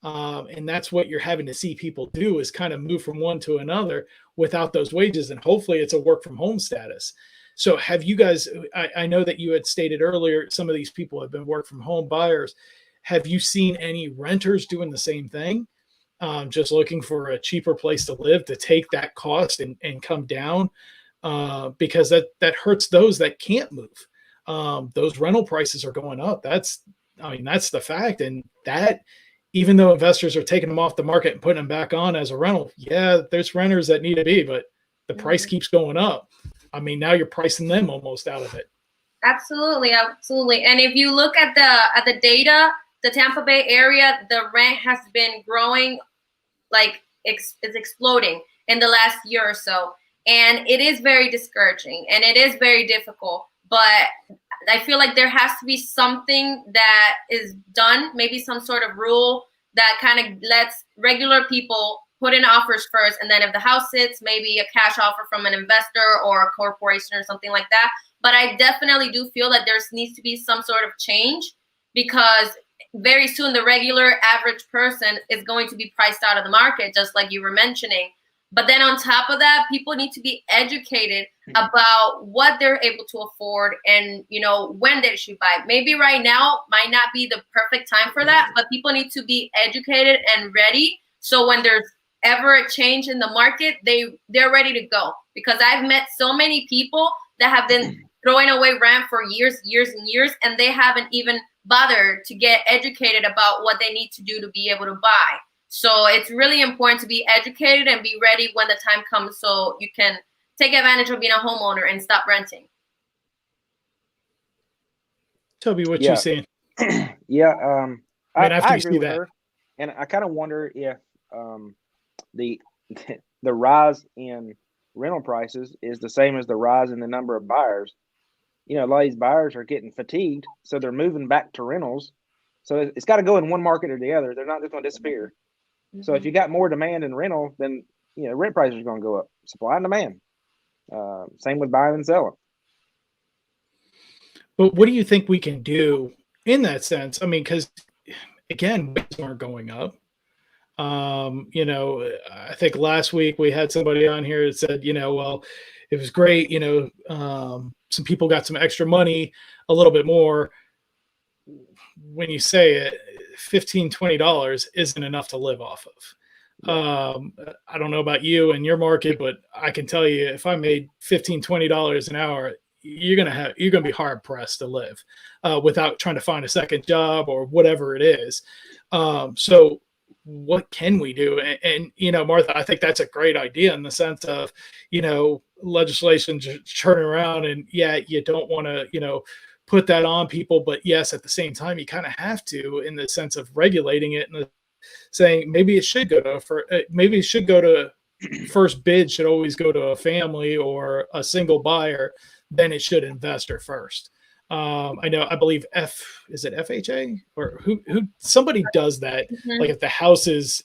And that's what you're having to see people do, is kind of move from one to another without those wages. And hopefully it's a work from home status. So have you guys, I know that you had stated earlier, some of these people have been work from home buyers. Have you seen any renters doing the same thing? Just looking for a cheaper place to live to take that cost and come down, because that hurts those that can't move. Those rental prices are going up. That's the fact. And that, even though investors are taking them off the market and putting them back on as a rental, yeah, there's renters that need to be, but the price keeps going up. I mean, now you're pricing them almost out of it. Absolutely, absolutely. And if you look at the data, the Tampa Bay area, the rent has been growing, like it's exploding in the last year or so. And it is very discouraging and it is very difficult. But I feel like there has to be something that is done, maybe some sort of rule that kind of lets regular people put in offers first. And then if the house sits, maybe a cash offer from an investor or a corporation or something like that. But I definitely do feel that there needs to be some sort of change, because very soon the regular average person is going to be priced out of the market, just like you were mentioning. But then on top of that, people need to be educated about what they're able to afford and, when they should buy. Maybe right now might not be the perfect time for that, but people need to be educated and ready. So when there's ever a change in the market, they're ready to go. Because I've met so many people that have been throwing away rent for years and years, and they haven't even bothered to get educated about what they need to do to be able to buy. So it's really important to be educated and be ready when the time comes, so you can take advantage of being a homeowner and stop renting. Toby, what you saying? Yeah, I agree see with that. her, and I kind of wonder if the the rise in rental prices is the same as the rise in the number of buyers. A lot of these buyers are getting fatigued, so they're moving back to rentals. So it's got to go in one market or the other. They're not just going to disappear. Mm-hmm. So if you got more demand in rental, then rent prices are going to go up. Supply and demand. Same with buying and selling. But what do you think we can do in that sense? I mean, because again, wages aren't going up. I think last week we had somebody on here that said, well, it was great. Some people got some extra money, a little bit more. When you say it, $15, $20 isn't enough to live off of. I don't know about you and your market, but I can tell you, if I made $15, $20 an hour, you're gonna be hard pressed to live without trying to find a second job or whatever it is. So what can we do? And Martha, I think that's a great idea in the sense of, legislation turning around, and you don't want to, put that on people, but yes, at the same time, you kind of have to, in the sense of regulating it and saying maybe it should go to first bid should always go to a family or a single buyer, then it should investor first. I believe is it FHA or who somebody does that. Mm-hmm. Like if the house is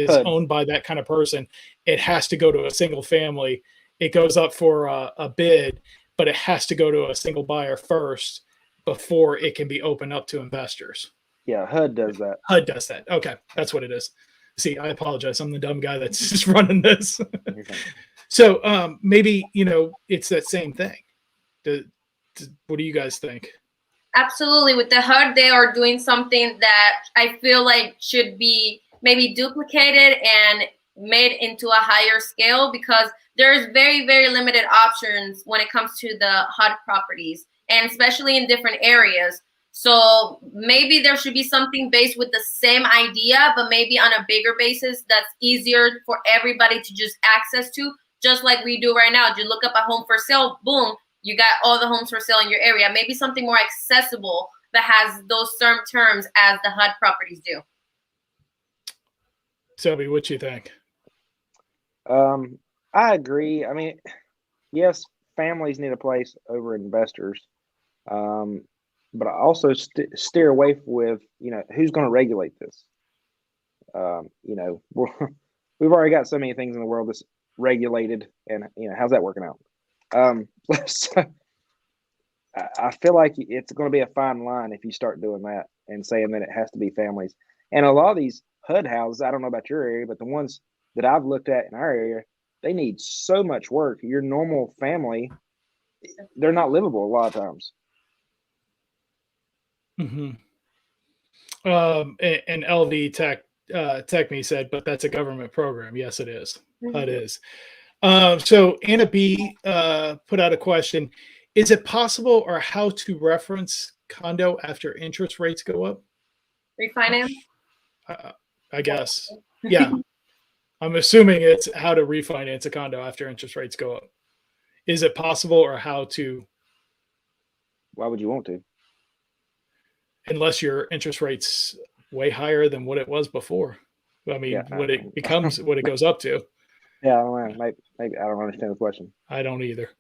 owned by that kind of person, it has to go to a single family. It goes up for a bid, but it has to go to a single buyer first before it can be opened up to investors. Yeah, HUD does that. HUD does that. Okay, that's what it is. See, I apologize. I'm the dumb guy that's just running this. So maybe, it's that same thing. What do you guys think? Absolutely. With the HUD, they are doing something that I feel like should be maybe duplicated and made into a higher scale, because there's very, very limited options when it comes to the HUD properties, and especially in different areas. So maybe there should be something based with the same idea, but maybe on a bigger basis that's easier for everybody to just access to, just like we do right now. You look up a home for sale, boom, you got all the homes for sale in your area. Maybe something more accessible that has those same terms as the HUD properties do. Toby, what you think? I agree. I mean, yes, families need a place over investors. But I also steer away with, who's going to regulate this? We've already got so many things in the world that's regulated, and how's that working out? So I feel like it's going to be a fine line if you start doing that and saying that it has to be families. And a lot of these HUD houses, I don't know about your area, but the ones that I've looked at in our area, they need so much work. Your normal family, they're not livable a lot of times. Mm-hmm. And LV Tech Me said, but that's a government program. Yes, it is. Mm-hmm. It is. So Anna B put out a question. Is it possible or how to reference condo after interest rates go up? Refinance? I guess. Yeah. I'm assuming it's how to refinance a condo after interest rates go up. Is it possible or how to? Why would you want to? Unless your interest rate's way higher than what it was before. I mean, what it becomes, what it goes up to. Yeah, I don't know. Maybe I don't understand the question. I don't either.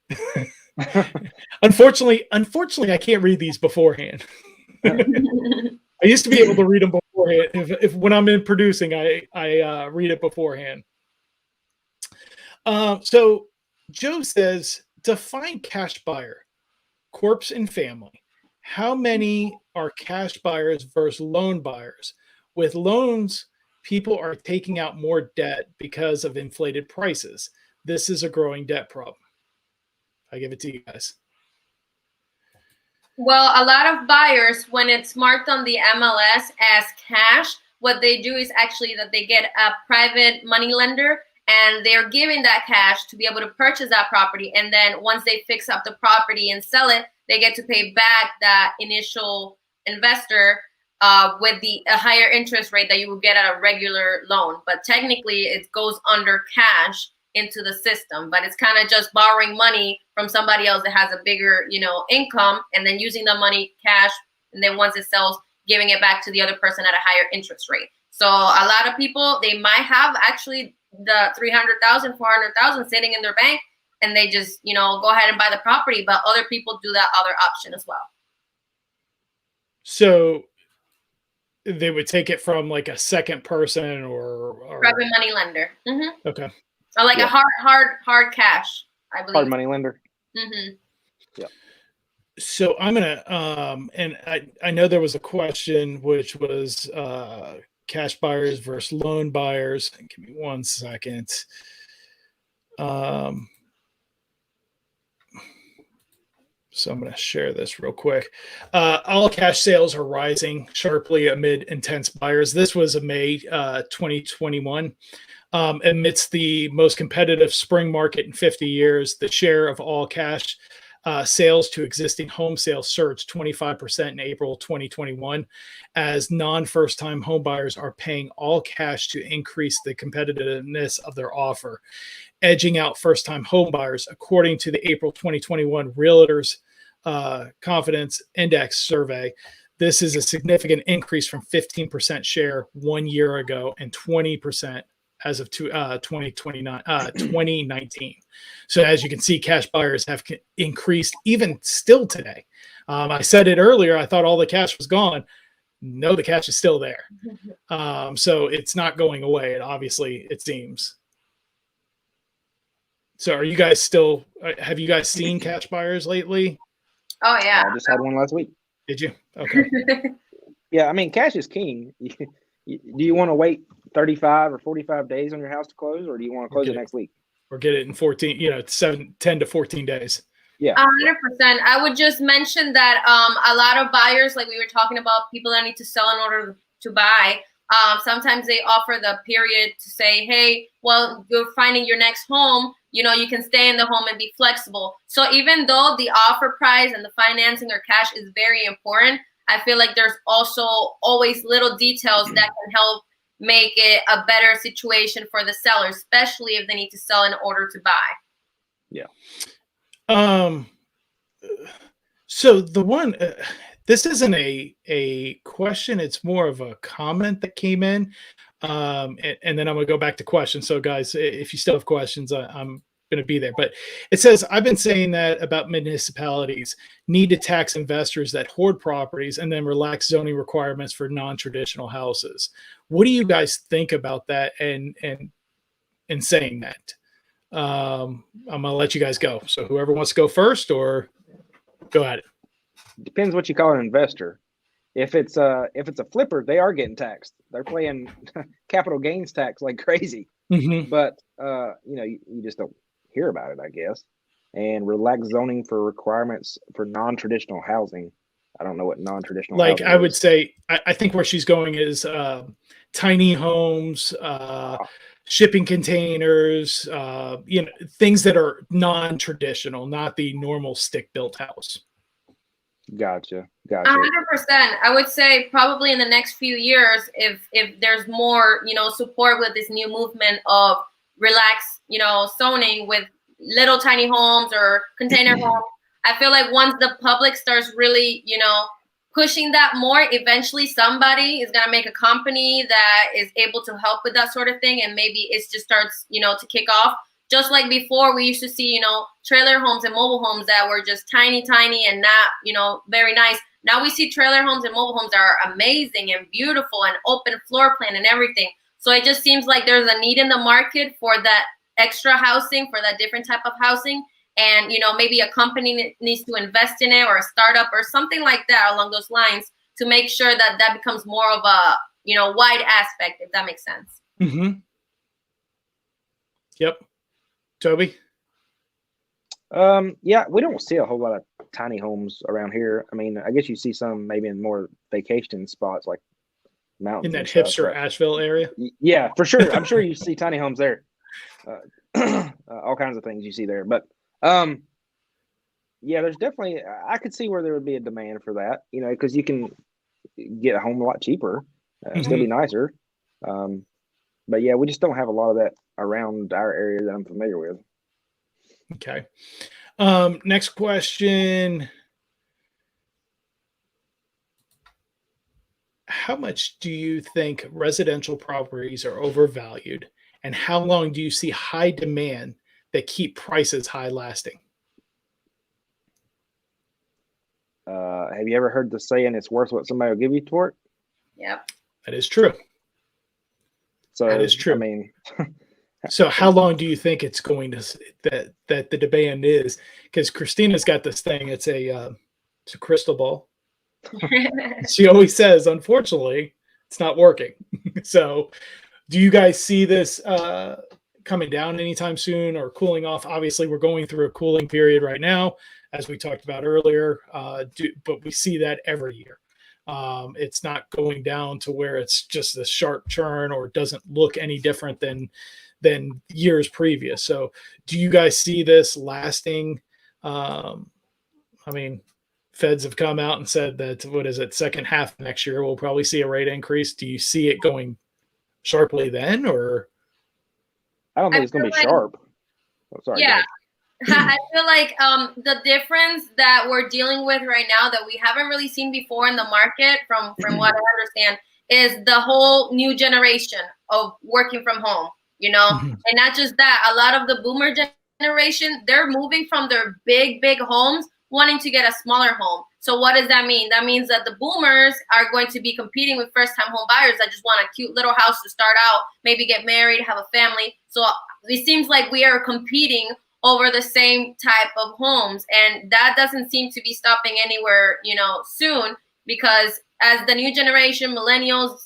Unfortunately, I can't read these beforehand. I used to be able to read them beforehand. If when I'm in producing, I read it beforehand. So Joe says, define cash buyer, corpse and family. How many are cash buyers versus loan buyers? With loans, people are taking out more debt because of inflated prices. This is a growing debt problem. I give it to you guys. Well, a lot of buyers, when it's marked on the MLS as cash, what they do is actually that they get a private money lender and they're giving that cash to be able to purchase that property. And then once they fix up the property and sell it, they get to pay back that initial investor with a higher interest rate that you would get at a regular loan. But technically, it goes under cash into the system. But it's kind of just borrowing money from somebody else that has a bigger, income, and then using the money cash. And then once it sells, giving it back to the other person at a higher interest rate. So a lot of people, they might have actually the 300,000, 400,000 sitting in their bank, and they just, you know, go ahead and buy the property. But other people do that other option as well. So they would take it from like a second person or Private money lender. Okay. Or like a hard cash, I believe. Hard money lender. Yeah. So I'm gonna and I know there was a question which was cash buyers versus loan buyers. Give me 1 second. So I'm going to share this real quick. All cash sales are rising sharply amid intense buyers. This was a May 2021. Amidst the most competitive spring market in 50 years, the share of all cash sales to existing home sales surged 25% in April 2021, as non-first-time home buyers are paying all cash to increase the competitiveness of their offer, edging out first-time home buyers, according to the April 2021 Realtors Confidence Index survey. This is a significant increase from 15% share 1 year ago and 20% as of 2019. So as you can see, cash buyers have increased even still today. I said it earlier, I thought all the cash was gone. No, the cash is still there. So it's not going away. It seems. So are you guys still, have you guys seen cash buyers lately? Oh yeah. I just had one last week. Did you? Okay. Yeah, I mean, cash is king. Do you want to wait 35 or 45 days on your house to close, or do you want to close it next week? Or get it in 14, 10 to 14 days. Yeah. 100%. I would just mention that a lot of buyers, like we were talking about, people that need to sell in order to buy, sometimes they offer the period to say, hey, well, you're finding your next home, you can stay in the home and be flexible. So even though the offer price and the financing or cash is very important, I feel like there's also always little details that can help make it a better situation for the seller, especially if they need to sell in order to buy. Yeah. So the one, this isn't a question, it's more of a comment that came in. And then I'm going to go back to questions. So guys, if you still have questions, I'm going to be there. But it says, I've been saying that about municipalities need to tax investors that hoard properties and then relax zoning requirements for non-traditional houses. What do you guys think about that and saying that? I'm going to let you guys go. So whoever wants to go first, or go at it. Depends what you call an investor. If it's a flipper, they are getting taxed. They're paying capital gains tax like crazy. Mm-hmm. But you just don't hear about it, I guess. And relax zoning for requirements for non-traditional housing. I don't know what non-traditional like housing I would is. say, I think where she's going is tiny homes, shipping containers, things that are non-traditional, not the normal stick-built house. Gotcha. 100%. I would say probably in the next few years, if there's more, support with this new movement of relax, zoning with little tiny homes or container homes, I feel like once the public starts really, pushing that more, eventually somebody is going to make a company that is able to help with that sort of thing. And maybe it just starts, to kick off. Just like before, we used to see, trailer homes and mobile homes that were just tiny and not, very nice. Now we see trailer homes and mobile homes that are amazing and beautiful and open floor plan and everything. So it just seems like there's a need in the market for that extra housing, for that different type of housing. And, maybe a company needs to invest in it, or a startup or something like that along those lines, to make sure that that becomes more of a, wide aspect, if that makes sense. Mm-hmm. Yep. Toby? Yeah, we don't see a whole lot of tiny homes around here. I mean, I guess you see some maybe in more vacation spots like mountains. In that hipster Asheville area? Yeah, for sure. I'm sure you see tiny homes there. All kinds of things you see there. But yeah, there's definitely, I could see where there would be a demand for that, because you can get a home a lot cheaper, still be nicer. But yeah, we just don't have a lot of that around our area that I'm familiar with. Okay. Next question. How much do you think residential properties are overvalued? and how long do you see high demand that keep prices high lasting? Have you ever heard the saying, it's worth what somebody will give you for it? Yep. That is true. So That is true. I mean, so how long do you think it's going to that the demand is? Because Kristina's got this thing. It's a crystal ball. She always says, unfortunately, it's not working. So do you guys see this coming down anytime soon or cooling off? Obviously, we're going through a cooling period right now, as we talked about earlier, but we see that every year. It's not going down to where it's just a sharp churn or doesn't look any different than years previous. So do you guys see this lasting? I mean, Feds have come out and said that, what is it, second half of next year, we'll probably see a rate increase. Do you see it going sharply then, or? I don't think it's going to be sharp. Oh, sorry. Yeah. I feel like the difference that we're dealing with right now that we haven't really seen before in the market, from what I understand, is the whole new generation of working from home, you know, and not just that, a lot of the boomer generation, they're moving from their big homes, wanting to get a smaller home. So what does that mean? That means that the boomers are going to be competing with first-time home buyers that just want a cute little house to start out, maybe get married, have a family. So it seems like we are competing over the same type of homes, and that doesn't seem to be stopping anywhere, you know, soon, because as the new generation, millennials,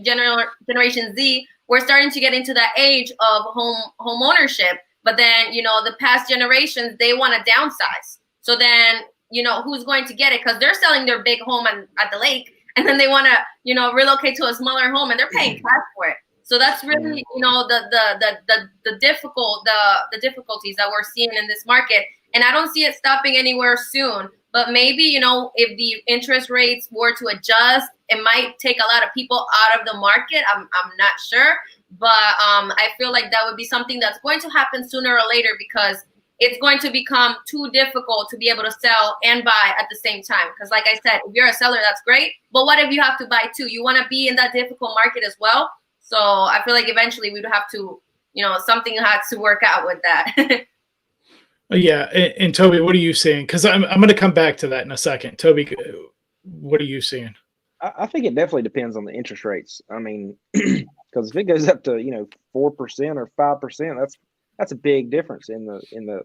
Generation Z, we're starting to get into that age of home ownership. But then, you know, the past generations, they want to downsize. So then, you know, who's going to get it? Because they're selling their big home at the lake, and then they want to, you know, relocate to a smaller home, and they're paying cash for it. So that's really, you know, the difficulties that we're seeing in this market, and I don't see it stopping anywhere soon. But maybe, you know, if the interest rates were to adjust, it might take a lot of people out of the market. I'm not sure, but I feel like that would be something that's going to happen sooner or later, because it's going to become too difficult to be able to sell and buy at the same time. Because like I said, if you're a seller, that's great. But what if you have to buy too? You want to be in that difficult market as well. So I feel like eventually we'd have to, you know, something has to work out with that. Yeah. And Toby, what are you seeing? Because I'm going to come back to that in a second. Toby, what are you seeing? I think it definitely depends on the interest rates. I mean, because if it goes up to, you know, 4% or 5%, that's a big difference in the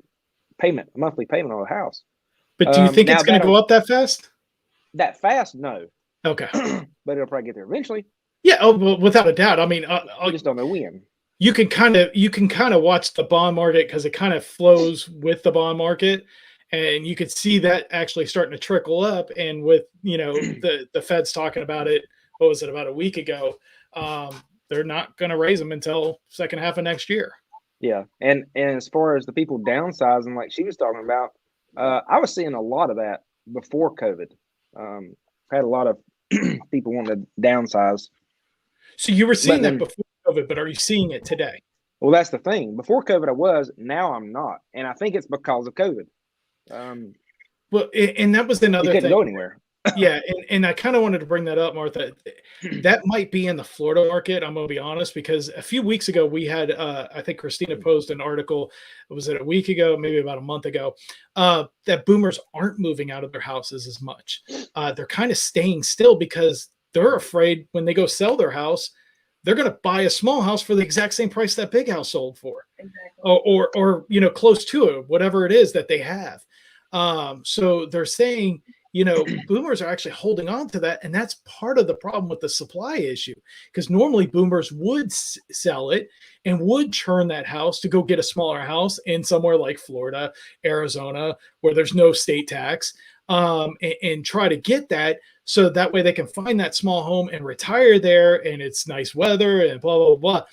monthly payment on a house. But do you think it's going to go up that fast? That fast? No. Okay. But it'll probably get there eventually. Yeah. Oh, well, without a doubt. I mean, I just don't know when. You can kind of watch the bond market, because it kind of flows with the bond market, and you could see that actually starting to trickle up. And with, you know, the Fed's talking about it, what was it, about a week ago? They're not going to raise them until second half of next year. Yeah, and as far as the people downsizing, like she was talking about, I was seeing a lot of that before COVID. I had a lot of people wanting to downsize. So you were seeing that before COVID, but are you seeing it today? Well, that's the thing. Before COVID, I was. Now I'm not, and I think it's because of COVID. Well, and that was another thing. You couldn't go anywhere. Yeah, and I kind of wanted to bring that up, Martha. That might be in the Florida market. I'm going to be honest, because a few weeks ago we had, I think Kristina posted an article. Was it a week ago, maybe about a month ago, that boomers aren't moving out of their houses as much. They're kind of staying still because they're afraid when they go sell their house, they're going to buy a small house for the exact same price that big house sold for, exactly. or you know, close to it, whatever it is that they have. So they're saying, you know, boomers are actually holding on to that. And that's part of the problem with the supply issue, because normally boomers would sell it and would churn that house to go get a smaller house in somewhere like Florida, Arizona, where there's no state tax, and try to get that. So that way they can find that small home and retire there, and it's nice weather and blah, blah, blah.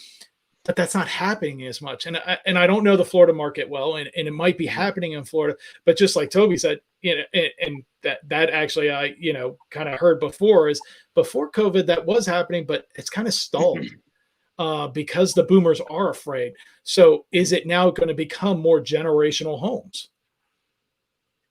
But that's not happening as much. And I don't know the Florida market well, and it might be happening in Florida, but just like Toby said, you know, and that actually I, you know, kind of heard before, is before COVID that was happening, but it's kind of stalled because the boomers are afraid. So is it now going to become more generational homes?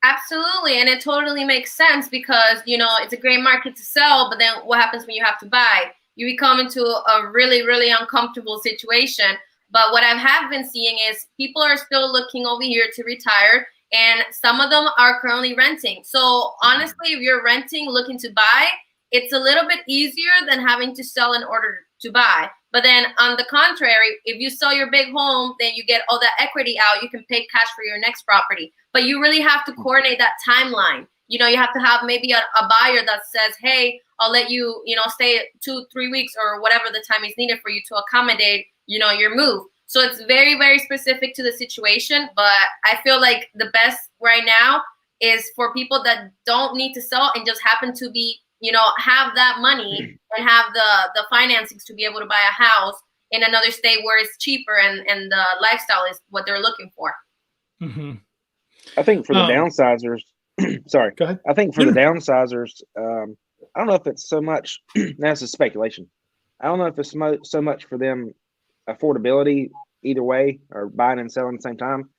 Absolutely. And it totally makes sense, because, you know, it's a great market to sell, but then what happens when you have to buy? You become into a really, really uncomfortable situation. But what I have been seeing is people are still looking over here to retire, and some of them are currently renting. So honestly, if you're renting, looking to buy, it's a little bit easier than having to sell in order to buy. But then on the contrary, if you sell your big home, then you get all that equity out. You can pay cash for your next property. But you really have to coordinate that timeline. You have to have maybe a buyer that says, hey, I'll let you, stay 2-3 weeks or whatever the time is needed for you to accommodate, your move. So it's very, very specific to the situation. But I feel like the best right now is for people that don't need to sell and just happen to be, have that money and have the financings to be able to buy a house in another state where it's cheaper and the lifestyle is what they're looking for. Mm-hmm. I think for the downsizers, sorry, go ahead. I think for the downsizers, I don't know if it's so much, that's a speculation. I don't know if it's so much for them affordability either way or buying and selling at the same time.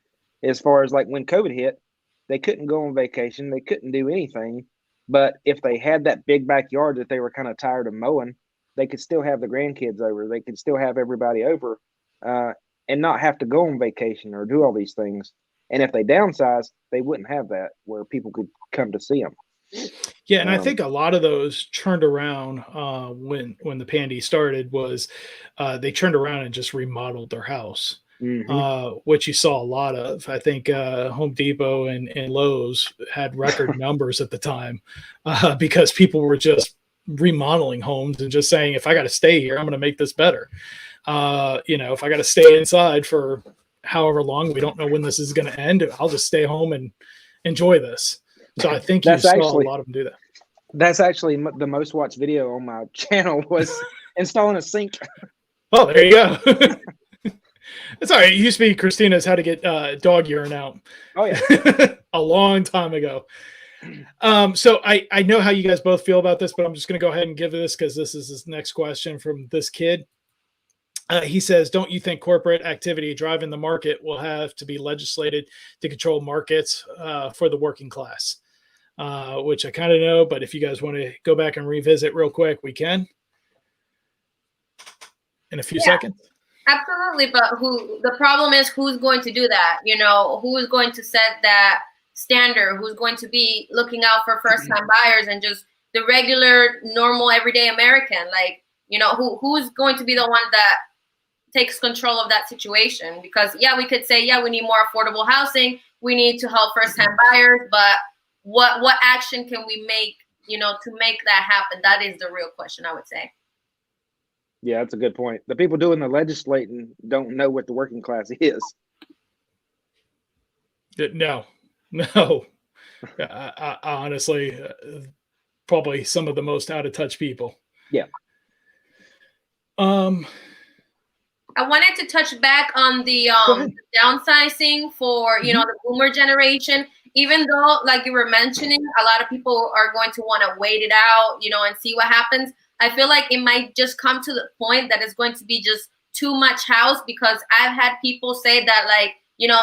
As far as like when COVID hit, they couldn't go on vacation. They couldn't do anything. But if they had that big backyard that they were kind of tired of mowing, they could still have the grandkids over. They could still have everybody over and not have to go on vacation or do all these things. And if they downsize, they wouldn't have that where people could come to see them. Yeah, and I think a lot of those turned around when the pandy started was they turned around and just remodeled their house. Mm-hmm. Which you saw a lot of. I think Home Depot and Lowe's had record numbers at the time because people were just remodeling homes and just saying, if I got to stay here, I'm going to make this better. If I got to stay inside for however long, we don't know when this is going to end, I'll just stay home and enjoy this. So I think you saw a lot of them do that. That's actually the most watched video on my channel was installing a sink. Oh, there you go. It's all right. It used to be Kristina's how to get dog urine out. Oh, yeah. A long time ago. So I know how you guys both feel about this, but I'm just going to go ahead and give this because this is his next question from this kid. He says, don't you think corporate activity driving the market will have to be legislated to control markets for the working class? Which I kind of know, but if you guys want to go back and revisit real quick, we can. In a few seconds. Absolutely, but the problem is who's going to do that? Who is going to set that standard? Who's going to be looking out for first-time buyers and just the regular, normal, everyday American? Like, who's going to be the one that takes control of that situation? Because we could say, we need more affordable housing. We need to help first-time buyers, but what action can we make, to make that happen? That is the real question, I would say. Yeah, that's a good point. The people doing the legislating don't know what the working class is. No. I honestly, probably some of the most out of touch people. Yeah. I wanted to touch back on the downsizing for, the boomer generation. Even though, like you were mentioning, a lot of people are going to want to wait it out, and see what happens. I feel like it might just come to the point that it's going to be just too much house, because I've had people say that, like,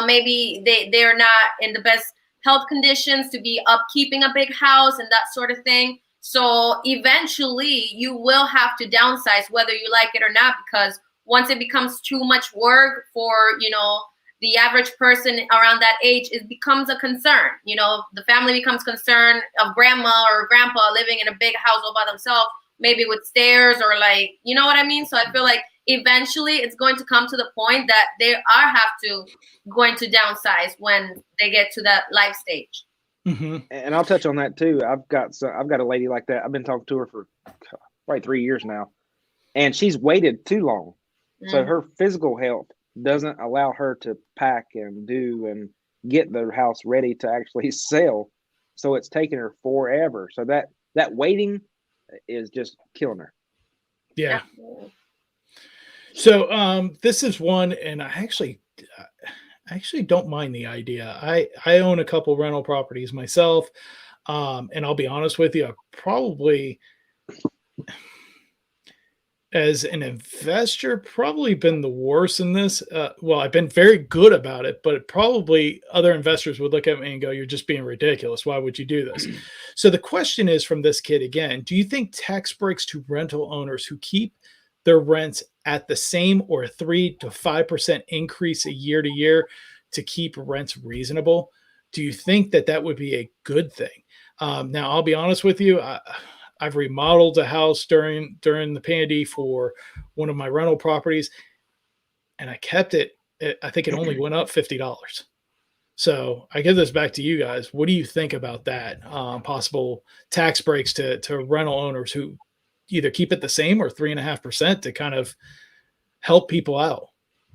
maybe they're not in the best health conditions to be upkeeping a big house and that sort of thing. So eventually you will have to downsize whether you like it or not, because once it becomes too much work for, the average person around that age, it becomes a concern. The family becomes concerned of grandma or grandpa living in a big house all by themselves, maybe with stairs or like, you know what I mean? So I feel like eventually it's going to come to the point that they are going to downsize when they get to that life stage. Mm-hmm. And I'll touch on that too. I've got a lady like that. I've been talking to her for probably 3 years now, and she's waited too long. So her physical health doesn't allow her to pack and do and get the house ready to actually sell. So it's taken her forever. So that waiting is just killing her. Yeah. So this is one, and I actually don't mind the idea. I own a couple rental properties myself, and I'll be honest with you, I probably, as an investor, probably been the worst in this. Well, I've been very good about it, but probably other investors would look at me and go, you're just being ridiculous. Why would you do this? So the question is from this kid again, do you think tax breaks to rental owners who keep their rents at the same or 3 to 5% increase a year to year to keep rents reasonable. Do you think that that would be a good thing? Now, I'll be honest with you. I've remodeled a house during the pandemic for one of my rental properties, and I kept it. I think it only went up $50. So I give this back to you guys. What do you think about that? Possible tax breaks to rental owners who either keep it the same or 3.5% to kind of help people out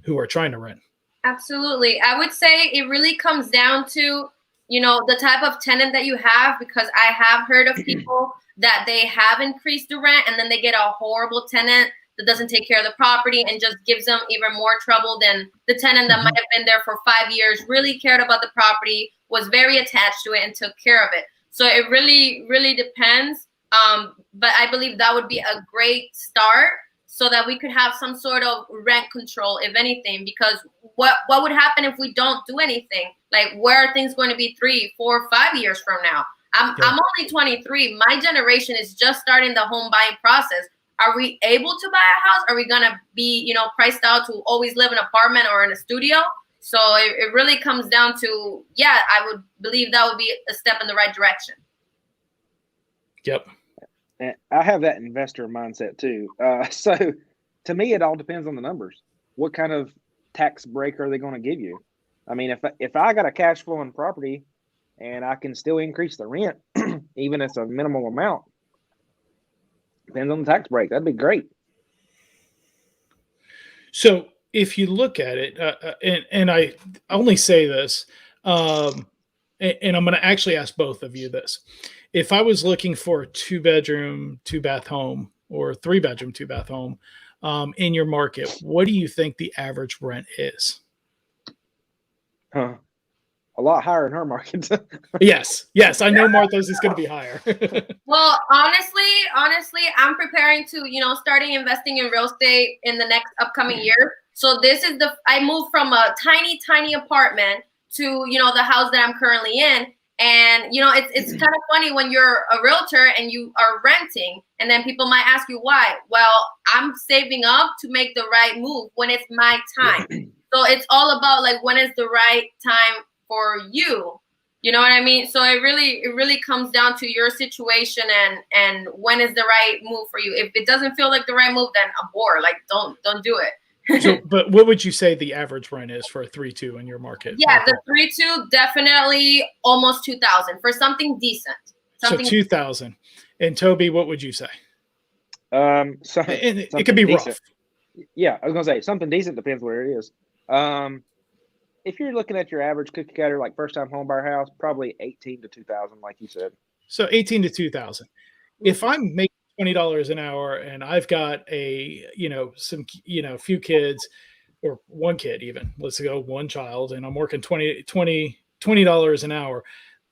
who are trying to rent. Absolutely. I would say it really comes down to, the type of tenant that you have, because I have heard of people that they have increased the rent and then they get a horrible tenant that doesn't take care of the property and just gives them even more trouble than the tenant that might have been there for 5 years, really cared about the property, was very attached to it and took care of it. So it really, really depends. But I believe that would be a great start so that we could have some sort of rent control, if anything, because what would happen if we don't do anything? Like, where are things going to be 3, 4, 5 years from now? I'm only 23. My generation is just starting the home buying process. Are we able to buy a house? Are we going to be, priced out to always live in an apartment or in a studio? So it really comes down to, I would believe that would be a step in the right direction. Yep. And I have that investor mindset too. So to me, it all depends on the numbers. What kind of tax break are they going to give you? I mean, if I got a cash flowing property and I can still increase the rent, even if it's a minimal amount, depends on the tax break. That'd be great. So if you look at it, and I only say this, and I'm going to actually ask both of you this. If I was looking for a 2-bedroom, 2-bath home or 3-bedroom, 2-bath home in your market, what do you think the average rent is? A lot higher in her market. Yes, I know Martha's is going to be higher. Well, honestly, I'm preparing to, starting investing in real estate in the next upcoming year. So I moved from a tiny apartment to, the house that I'm currently in. And, it's kind of funny when you're a realtor and you are renting, and then people might ask you why. Well, I'm saving up to make the right move when it's my time. So it's all about like, when is the right time for you? You know what I mean? So it really comes down to your situation and when is the right move for you. If it doesn't feel like the right move, then abort. Like, don't do it. So, but what would you say the average rent is for a 3-2 in your market? Yeah, the 3-2 definitely almost 2,000 for something decent. So 2,000. And Toby, what would you say? It could be decent. Rough. Yeah, I was gonna say something decent depends where it is. If you're looking at your average cookie cutter, like first time home buyer house, probably 18 to 2,000, like you said. So 18 to 2,000. If I'm making $20 an hour and I've got a, few kids or one kid, even let's go one child, and I'm working $20 an hour,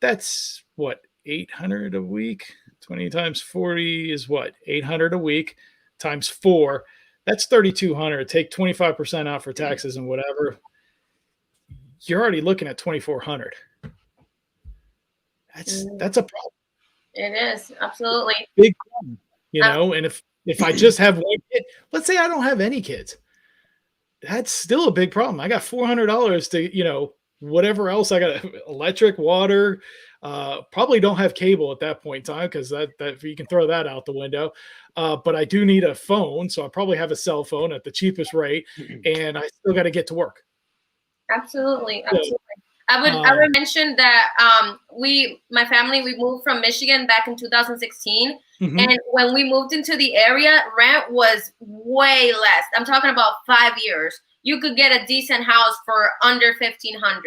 that's what, 800 a week. 20 times 40 is what, 800 a week times 4. That's 3,200. Take 25% out for taxes and whatever. You're already looking at 2,400. That's a problem. It is, absolutely. Big problem. And if I just have one kid, let's say I don't have any kids, that's still a big problem. I got $400 to, whatever else I got, electric, water, probably don't have cable at that point in time, because that you can throw that out the window. But I do need a phone, so I probably have a cell phone at the cheapest rate, and I still got to get to work. Absolutely. I would mention that my family, we moved from Michigan back in 2016. Mm-hmm. And when we moved into the area, rent was way less. I'm talking about 5 years. You could get a decent house for under $1,500.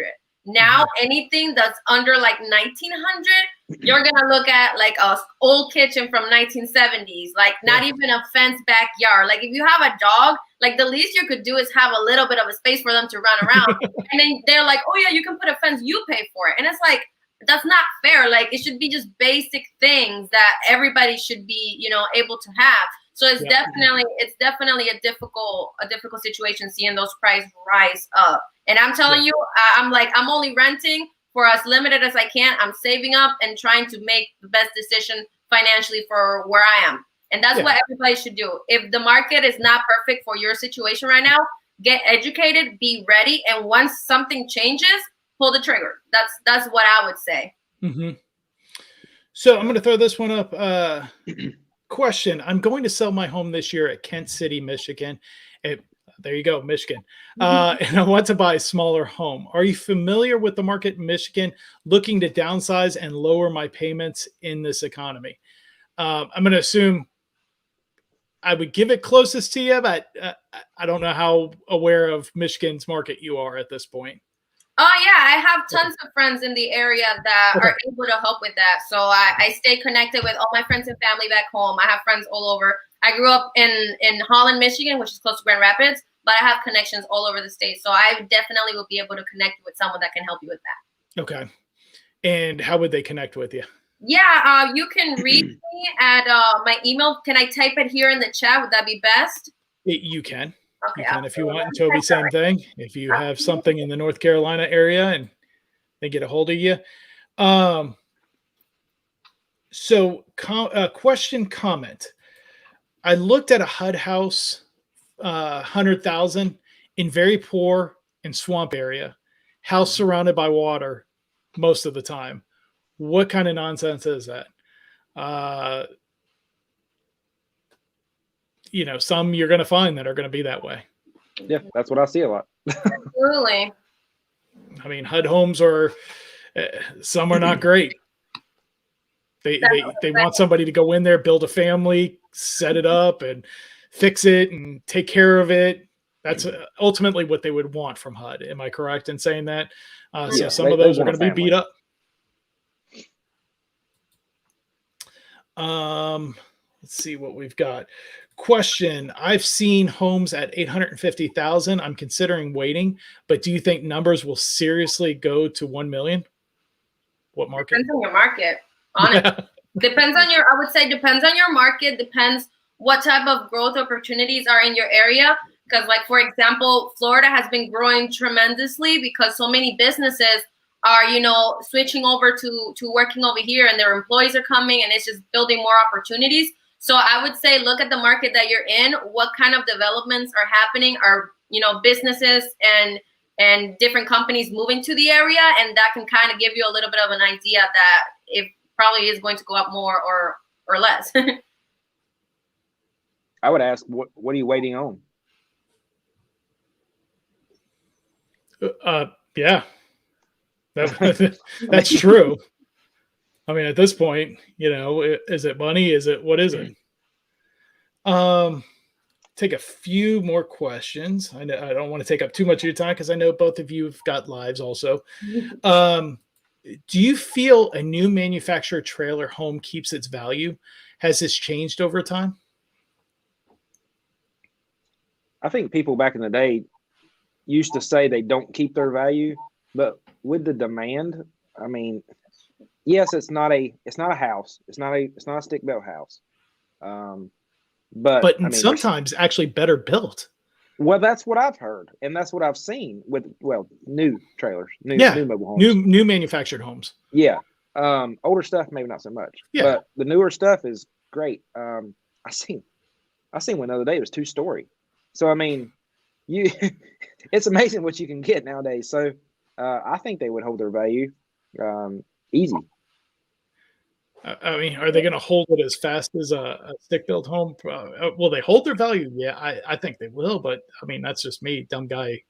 Now, anything that's under like $1,900, you're going to look at like a old kitchen from 1970s, like not even a fenced backyard. Like if you have a dog, like the least you could do is have a little bit of a space for them to run around. And then they're like, oh yeah, you can put a fence, you pay for it. And it's like, that's not fair. Like it should be just basic things that everybody should be, able to have. So it's definitely a difficult situation seeing those prices rise up. And I'm telling you, I'm only renting for as limited as I can. I'm saving up and trying to make the best decision financially for where I am. And that's what everybody should do. If the market is not perfect for your situation right now, get educated, be ready, and once something changes, pull the trigger. That's what I would say. Mm-hmm. So I'm going to throw this one up. Question. I'm going to sell my home this year at Kent City, Michigan. There you go, Michigan. And I want to buy a smaller home. Are you familiar with the market in Michigan, looking to downsize and lower my payments in this economy? I'm going to assume I would give it closest to you, but I don't know how aware of Michigan's market you are at this point. Oh, yeah. I have tons of friends in the area that are able to help with that. So I stay connected with all my friends and family back home. I have friends all over. I grew up in Holland, Michigan, which is close to Grand Rapids, but I have connections all over the state. So I definitely will be able to connect with someone that can help you with that. Okay. And how would they connect with you? Yeah, you can reach me at my email. Can I type it here in the chat? Would that be best? You can. Okay, you can if you want. And Toby, same thing. If you have something in the North Carolina area and they get a hold of you. So question, comment. I looked at a HUD house, 100,000 in very poor and swamp area, house surrounded by water most of the time. What kind of nonsense is that? Some you're going to find that are going to be that way. Yeah, that's what I see a lot. Absolutely. I mean, HUD homes are, some are not great. They want somebody to go in there, build a family, set it up and fix it and take care of it. That's ultimately what they would want from HUD. Am I correct in saying that? So some of those are going to be beat up. Let's see what we've got. Question. I've seen homes at 850,000. I'm considering waiting, but do you think numbers will seriously go to 1 million? What market? Depends on your market. Honestly, depends on your, I would say depends on your market, depends what type of growth opportunities are in your area. Because like, for example, Florida has been growing tremendously because so many businesses are, switching over to working over here and their employees are coming and it's just building more opportunities. So I would say, look at the market that you're in, what kind of developments are happening, are, businesses and different companies moving to the area. And that can kind of give you a little bit of an idea that it probably is going to go up more or less. I would ask, what are you waiting on? Yeah, that's true. I mean, at this point, is it money? What is it? Take a few more questions. I don't want to take up too much of your time because I know both of you have got lives also. Do you feel a new manufactured trailer home keeps its value? Has this changed over time? I think people back in the day used to say they don't keep their value, but with the demand, I mean, yes, it's not a house. It's not a stick built house. But I mean, sometimes actually better built. Well, that's what I've heard, and that's what I've seen with new trailers, new mobile homes, new manufactured homes. Yeah, older stuff maybe not so much. Yeah, but the newer stuff is great. I seen one the other day. It was 2-story. So I mean, it's amazing what you can get nowadays. So I think they would hold their value easy. I mean, are they going to hold it as fast as a stick-built home? Will they hold their value? Yeah, I think they will. But I mean, that's just me, dumb guy.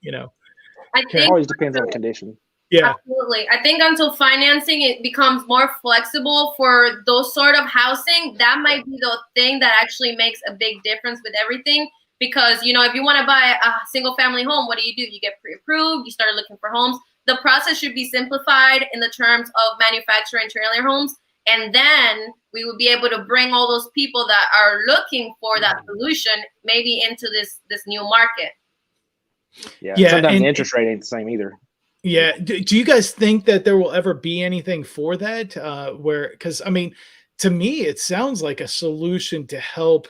I think it always depends on the condition. Yeah, absolutely. I think until financing it becomes more flexible for those sort of housing, that might be the thing that actually makes a big difference with everything. Because if you want to buy a single-family home, what do? You get pre-approved. You start looking for homes. The process should be simplified in the terms of manufacturing trailer homes. And then we would be able to bring all those people that are looking for that solution maybe into this new market. Yeah. Sometimes the interest rate ain't the same either. Yeah. Do you guys think that there will ever be anything for that? Because I mean, to me, it sounds like a solution to help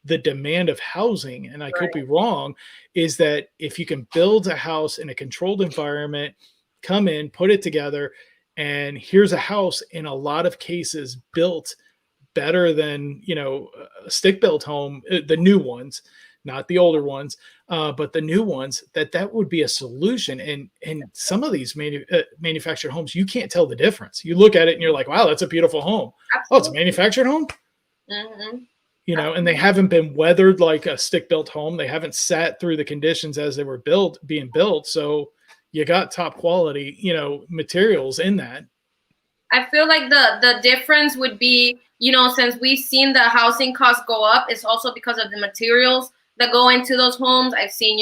the demand of housing, and I could be wrong, is that if you can build a house in a controlled environment, come in, put it together, and here's a house in a lot of cases built better than, a stick-built home, the new ones, not the older ones, but the new ones, that would be a solution. And some of these manufactured homes, you can't tell the difference. You look at it and you're like, wow, that's a beautiful home. Absolutely. Oh, it's a manufactured home? And they haven't been weathered like a stick-built home. They haven't sat through the conditions as they were being built. So you got top quality, materials in that. I feel like the difference would be, since we've seen the housing costs go up, it's also because of the materials that go into those homes. I've seen,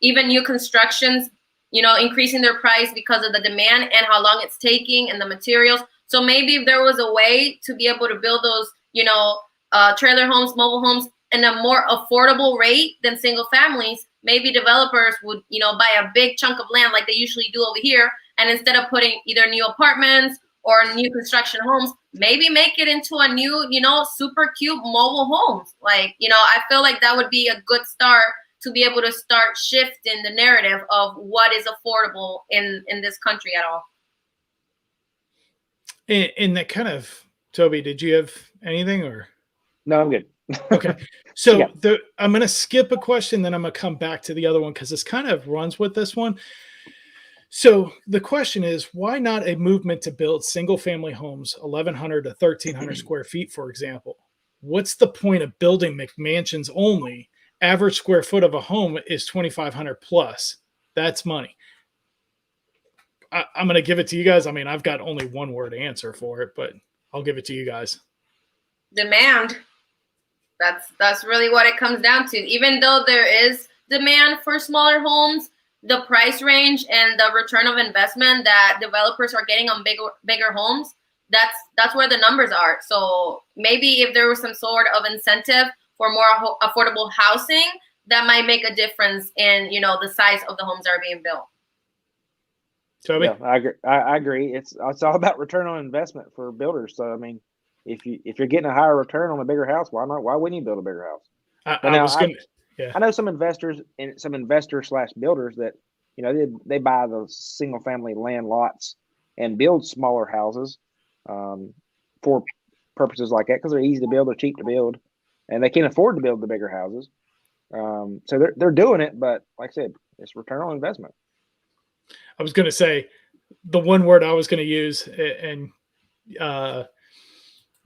even new constructions, increasing their price because of the demand and how long it's taking and the materials. So maybe if there was a way to be able to build those, trailer homes, mobile homes, in a more affordable rate than single families, maybe developers would, buy a big chunk of land like they usually do over here. And instead of putting either new apartments or new construction homes, maybe make it into a new, super cute mobile homes. Like, I feel like that would be a good start to be able to start shifting the narrative of what is affordable in this country at all. And that kind of, Toby, did you have anything or? No, I'm good. Okay. So Yeah. I'm going to skip a question, then I'm going to come back to the other one because this kind of runs with this one. So the question is, why not a movement to build single family homes, 1,100 to 1,300 square feet, for example? What's the point of building McMansions only? Average square foot of a home is 2,500 plus. That's money. I'm going to give it to you guys. I mean, I've got only one word answer for it, but I'll give it to you guys. Demand. That's really what it comes down to. Even though there is demand for smaller homes, the price range and the return of investment that developers are getting on bigger homes, that's where the numbers are. So maybe if there was some sort of incentive for more affordable housing, that might make a difference in, the size of the homes that are being built. Toby? Yeah, I agree. It's all about return on investment for builders. So I mean, if you're getting a higher return on a bigger house, why not? Why wouldn't you build a bigger house? I know some investors and some investor/builders that they buy those single family land lots and build smaller houses for purposes like that because they're easy to build, they're cheap to build, and they can afford to build the bigger houses. So they're doing it, but like I said, it's return on investment. I was going to say the one word I was going to use, and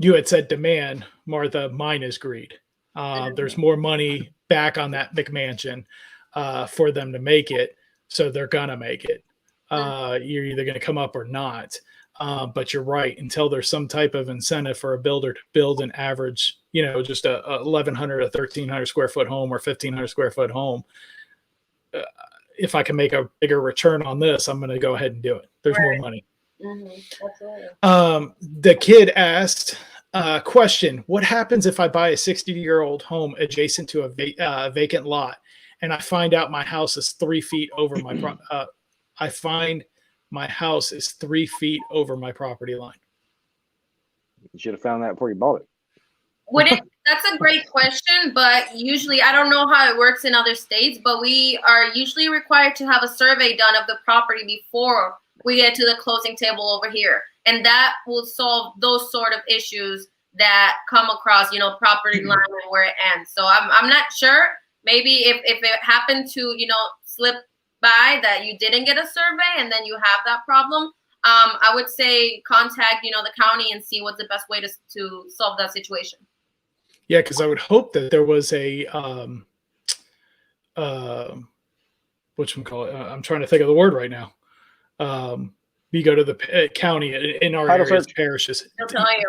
you had said demand, Martha. Mine is greed. There's more money back on that McMansion for them to make it, so they're gonna make it. You're either going to come up or not. But you're right. Until there's some type of incentive for a builder to build an average, just a 1,100, a 1,300 square foot home or 1,500 square foot home. If I can make a bigger return on this, I'm going to go ahead and do it. There's more money. Absolutely. The kid asked question: what happens if I buy a 60-year-old home adjacent to a vacant lot, and I find out my house is 3 feet over my I find my house is 3 feet over my property line? You should have found that before you bought it. That's a great question, but usually I don't know how it works in other states, but we are usually required to have a survey done of the property before we get to the closing table over here. And that will solve those sort of issues that come across, property line and where it ends. So I'm not sure. Maybe if it happened to, slip by that you didn't get a survey and then you have that problem, I would say contact, the county and see what's the best way to solve that situation. Yeah, because I would hope that there was a whatchamacallit? I'm trying to think of the word right now. You go to the county in our areas, parishes,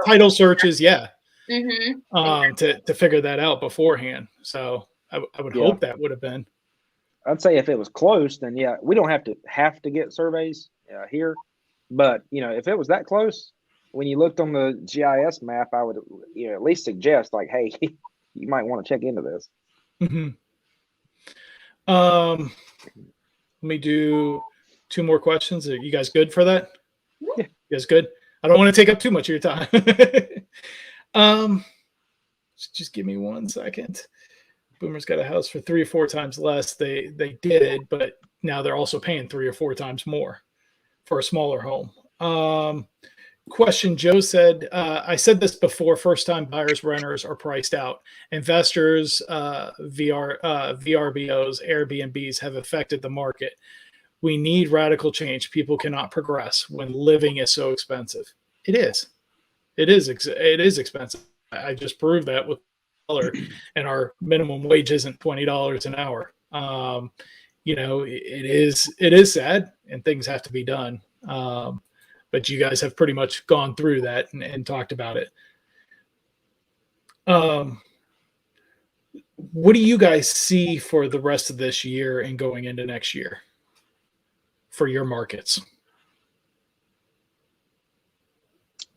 title searches, yeah, to figure that out beforehand. So I would hope that would have been. I'd say if it was close, then yeah, we don't have to get surveys here, but if it was that close, when you looked on the GIS map, I would at least suggest like, hey, you might want to check into this. Let me do 2 more questions. Are you guys good for that? Yeah. You guys good? I don't want to take up too much of your time. Just give me 1 second. Boomer's got a house for 3 or 4 times less. They did, but now they're also paying 3 or 4 times more for a smaller home. Question. Joe said, I said this before, first-time buyers, renters are priced out. Investors, VRBOs, Airbnbs have affected the market. We need radical change. People cannot progress when living is so expensive. It is. It is expensive. I just proved that with dollar, and our minimum wage isn't $20 an hour. It is sad, and things have to be done. But you guys have pretty much gone through that and talked about it. What do you guys see for the rest of this year and going into next year for your markets?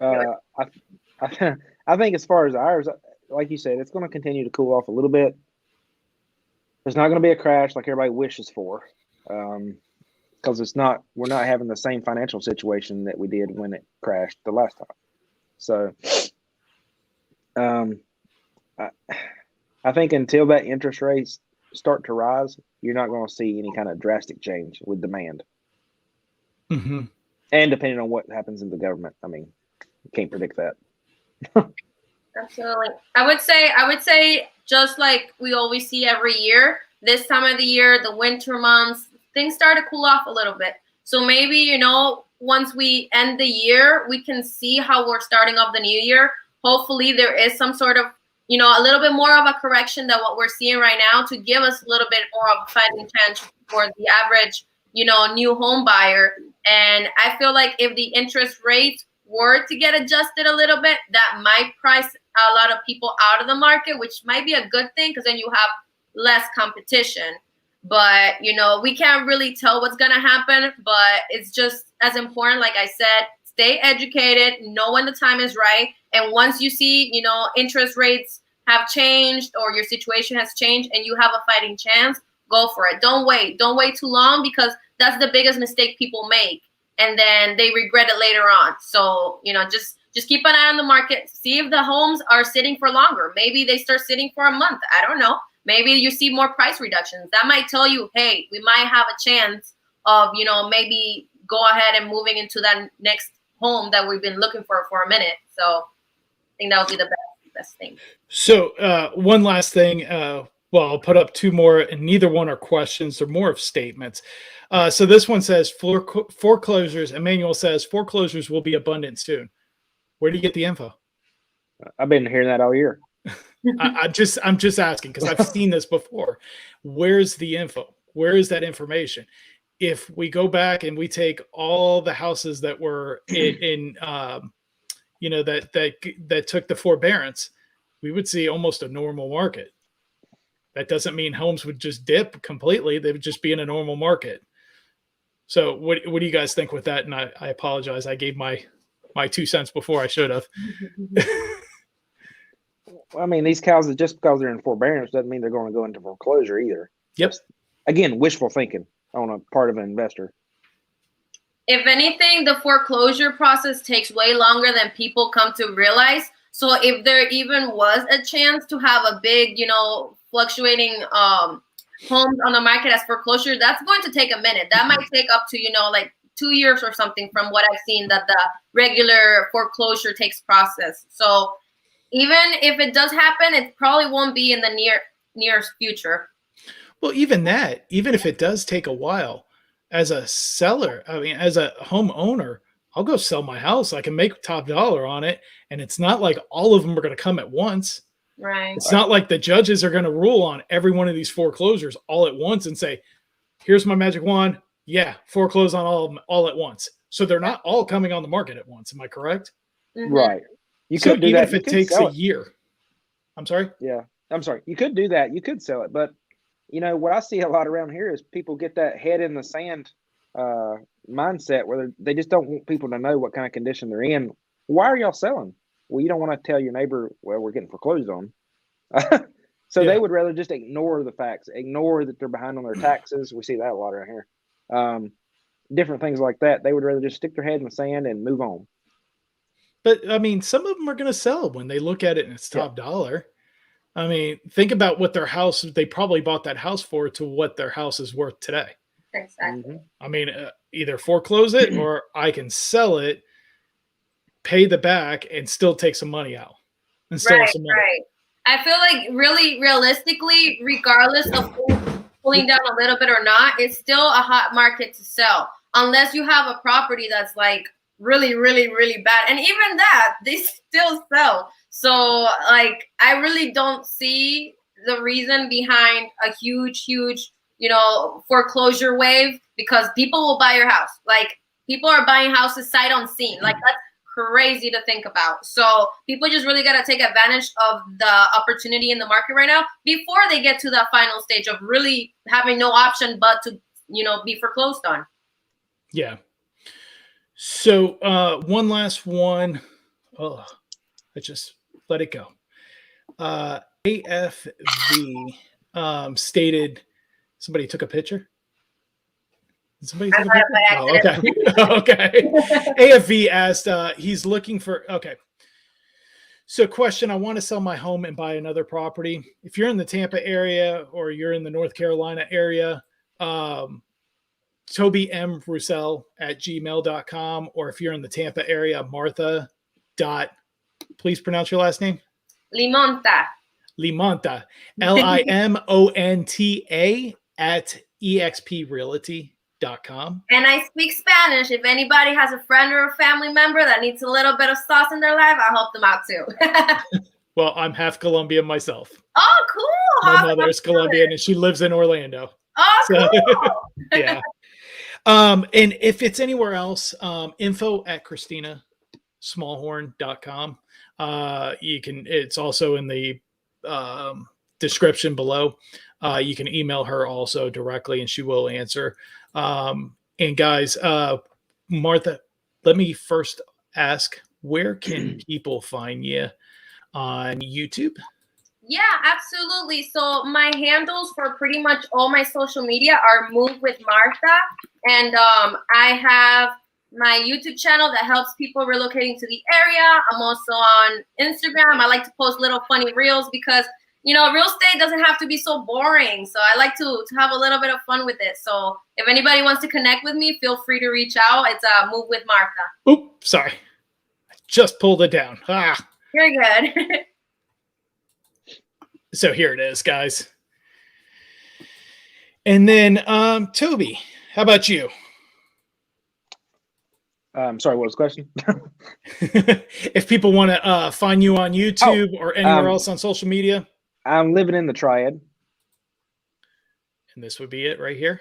I think as far as ours, like you said, it's going to continue to cool off a little bit. There's not going to be a crash like everybody wishes for, because we're not having the same financial situation that we did when it crashed the last time. So, I think until that interest rates start to rise, you're not going to see any kind of drastic change with demand. Mm-hmm. And depending on what happens in the government, I mean, you can't predict that. Absolutely. I would say just like we always see every year, this time of the year, the winter months, things start to cool off a little bit. So maybe, once we end the year, we can see how we're starting off the new year. Hopefully there is some sort of, a little bit more of a correction than what we're seeing right now to give us a little bit more of a fighting chance for the average, new home buyer. And I feel like if the interest rates were to get adjusted a little bit, that might price a lot of people out of the market, which might be a good thing because then you have less competition. But, we can't really tell what's going to happen, but it's just as important, like I said, stay educated, know when the time is right. And once you see, interest rates have changed or your situation has changed and you have a fighting chance, go for it. Don't wait too long, because that's the biggest mistake people make. And then they regret it later on. So, just keep an eye on the market. See if the homes are sitting for longer. Maybe they start sitting for a month. I don't know. Maybe you see more price reductions. That might tell you, hey, we might have a chance of, maybe go ahead and moving into that next home that we've been looking for a minute. So I think that would be the best thing. So one last thing. I'll put up two more, and neither one are questions. They're more of statements. So this one says foreclosures. Emmanuel says foreclosures will be abundant soon. Where do you get the info? I've been hearing that all year. I'm just asking because I've seen this before. Where's the info? Where is that information? If we go back and we take all the houses that were in that took the forbearance, we would see almost a normal market. That doesn't mean homes would just dip completely. They would just be in a normal market. So what do you guys think with that? And I apologize. I gave my 2 cents before I should have. I mean, these houses, just because they're in forbearance doesn't mean they're going to go into foreclosure either. Yep. Just, again, wishful thinking on a part of an investor. If anything, the foreclosure process takes way longer than people come to realize. So if there even was a chance to have a big, fluctuating homes on the market as foreclosure, that's going to take a minute. That might take up to, like 2 years or something from what I've seen that the regular foreclosure takes process. So even if it does happen, it probably won't be in the near future. Well, even if it does take a while, as a seller, as a homeowner, I'll go sell my house. I can make top dollar on it. And it's not like all of them are going to come at once. Right. It's not like the judges are going to rule on every one of these foreclosures all at once and say, here's my magic wand. Yeah, foreclose on all of them all at once. So they're not all coming on the market at once. Am I correct? Mm-hmm. Right. You so could do even that. if it takes a year. I'm sorry? Yeah. I'm sorry. You could do that. You could sell it. But, what I see a lot around here is people get that head in the sand mindset where they just don't want people to know what kind of condition they're in. Why are y'all selling? Well, you don't want to tell your neighbor, well, we're getting foreclosed on. So They would rather just ignore the facts, ignore that they're behind on their taxes. We see that a lot around here. Different things like that. They would rather just stick their head in the sand and move on. But some of them are going to sell when they look at it and it's top dollar. Think about what they probably bought that house for to what their house is worth today. Exactly. Either foreclose it or I can sell it pay the back and still take some money out and still have some money. Right. I feel like really realistically, regardless of pulling down a little bit or not, it's still a hot market to sell unless you have a property that's like really, really, really bad. And even that, they still sell. So like, I really don't see the reason behind a huge, foreclosure wave, because people will buy your house. Like, people are buying houses sight unseen. Like, that's crazy to think about. So people just really got to take advantage of the opportunity in the market right now before they get to that final stage of really having no option but to, be foreclosed on. Yeah. So one last one. Oh, I just let it go. AFV stated, somebody took a picture. Somebody took a picture? Oh, okay. Okay. AFV asked, he's looking for, okay. So question, I want to sell my home and buy another property. If you're in the Tampa area or you're in the North Carolina area, Toby M. Russell at gmail.com, or if you're in the Tampa area, Martha dot, please pronounce your last name. Limonta, Limonta at exprealty.com. And I speak Spanish. If anybody has a friend or a family member that needs a little bit of sauce in their life, I'll help them out too. Well, I'm half Colombian myself. Oh, cool. My mother is Colombian and she lives in Orlando. Oh, cool. Yeah. And if it's anywhere else, info at KristinaSmallhorn.com. It's also in the description below. You can email her also directly and she will answer. And guys, Martha, let me first ask, where can people find you on YouTube? Yeah, absolutely. So my handles for pretty much all my social media are Move with Martha. And I have my YouTube channel that helps people relocating to the area. I'm also on Instagram. I like to post little funny reels because, real estate doesn't have to be so boring. So I like to have a little bit of fun with it. So if anybody wants to connect with me, feel free to reach out. It's Move with Martha. Oop, sorry. I just pulled it down. You're good. So here it is, guys. And then, Toby, how about you? Sorry, what was the question? If people want to find you on YouTube or anywhere else on social media. I'm living in the Triad. And this would be it right here?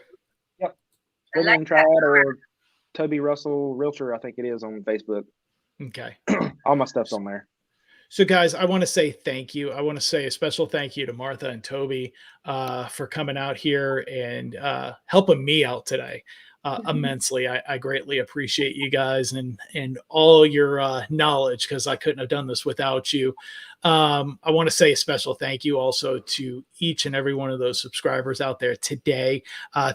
Yep. Living in Triad or Toby Russell Realtor, I think it is, on Facebook. Okay. All my stuff's on there. So guys, I want to say thank you. I want to say a special thank you to Martha and Toby for coming out here and helping me out today immensely. I greatly appreciate you guys and all your knowledge, because I couldn't have done this without you. I want to say a special thank you also to each and every one of those subscribers out there today.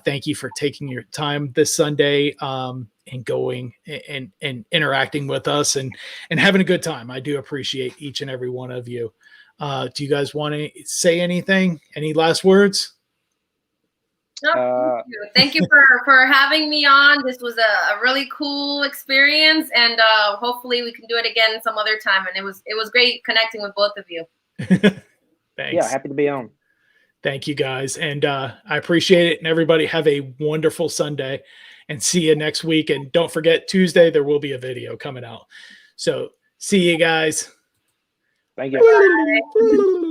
Thank you for taking your time this Sunday and going and interacting with us and having a good time. I do appreciate each and every one of you. Do you guys want to say anything? Any last words? No, thank you for having me on. This was a really cool experience, and hopefully we can do it again some other time. And it was great connecting with both of you. Thanks. Yeah, happy to be on. Thank you guys, and I appreciate it. And everybody have a wonderful Sunday, and see you next week. And don't forget, Tuesday there will be a video coming out. So see you guys. Thank you. Bye.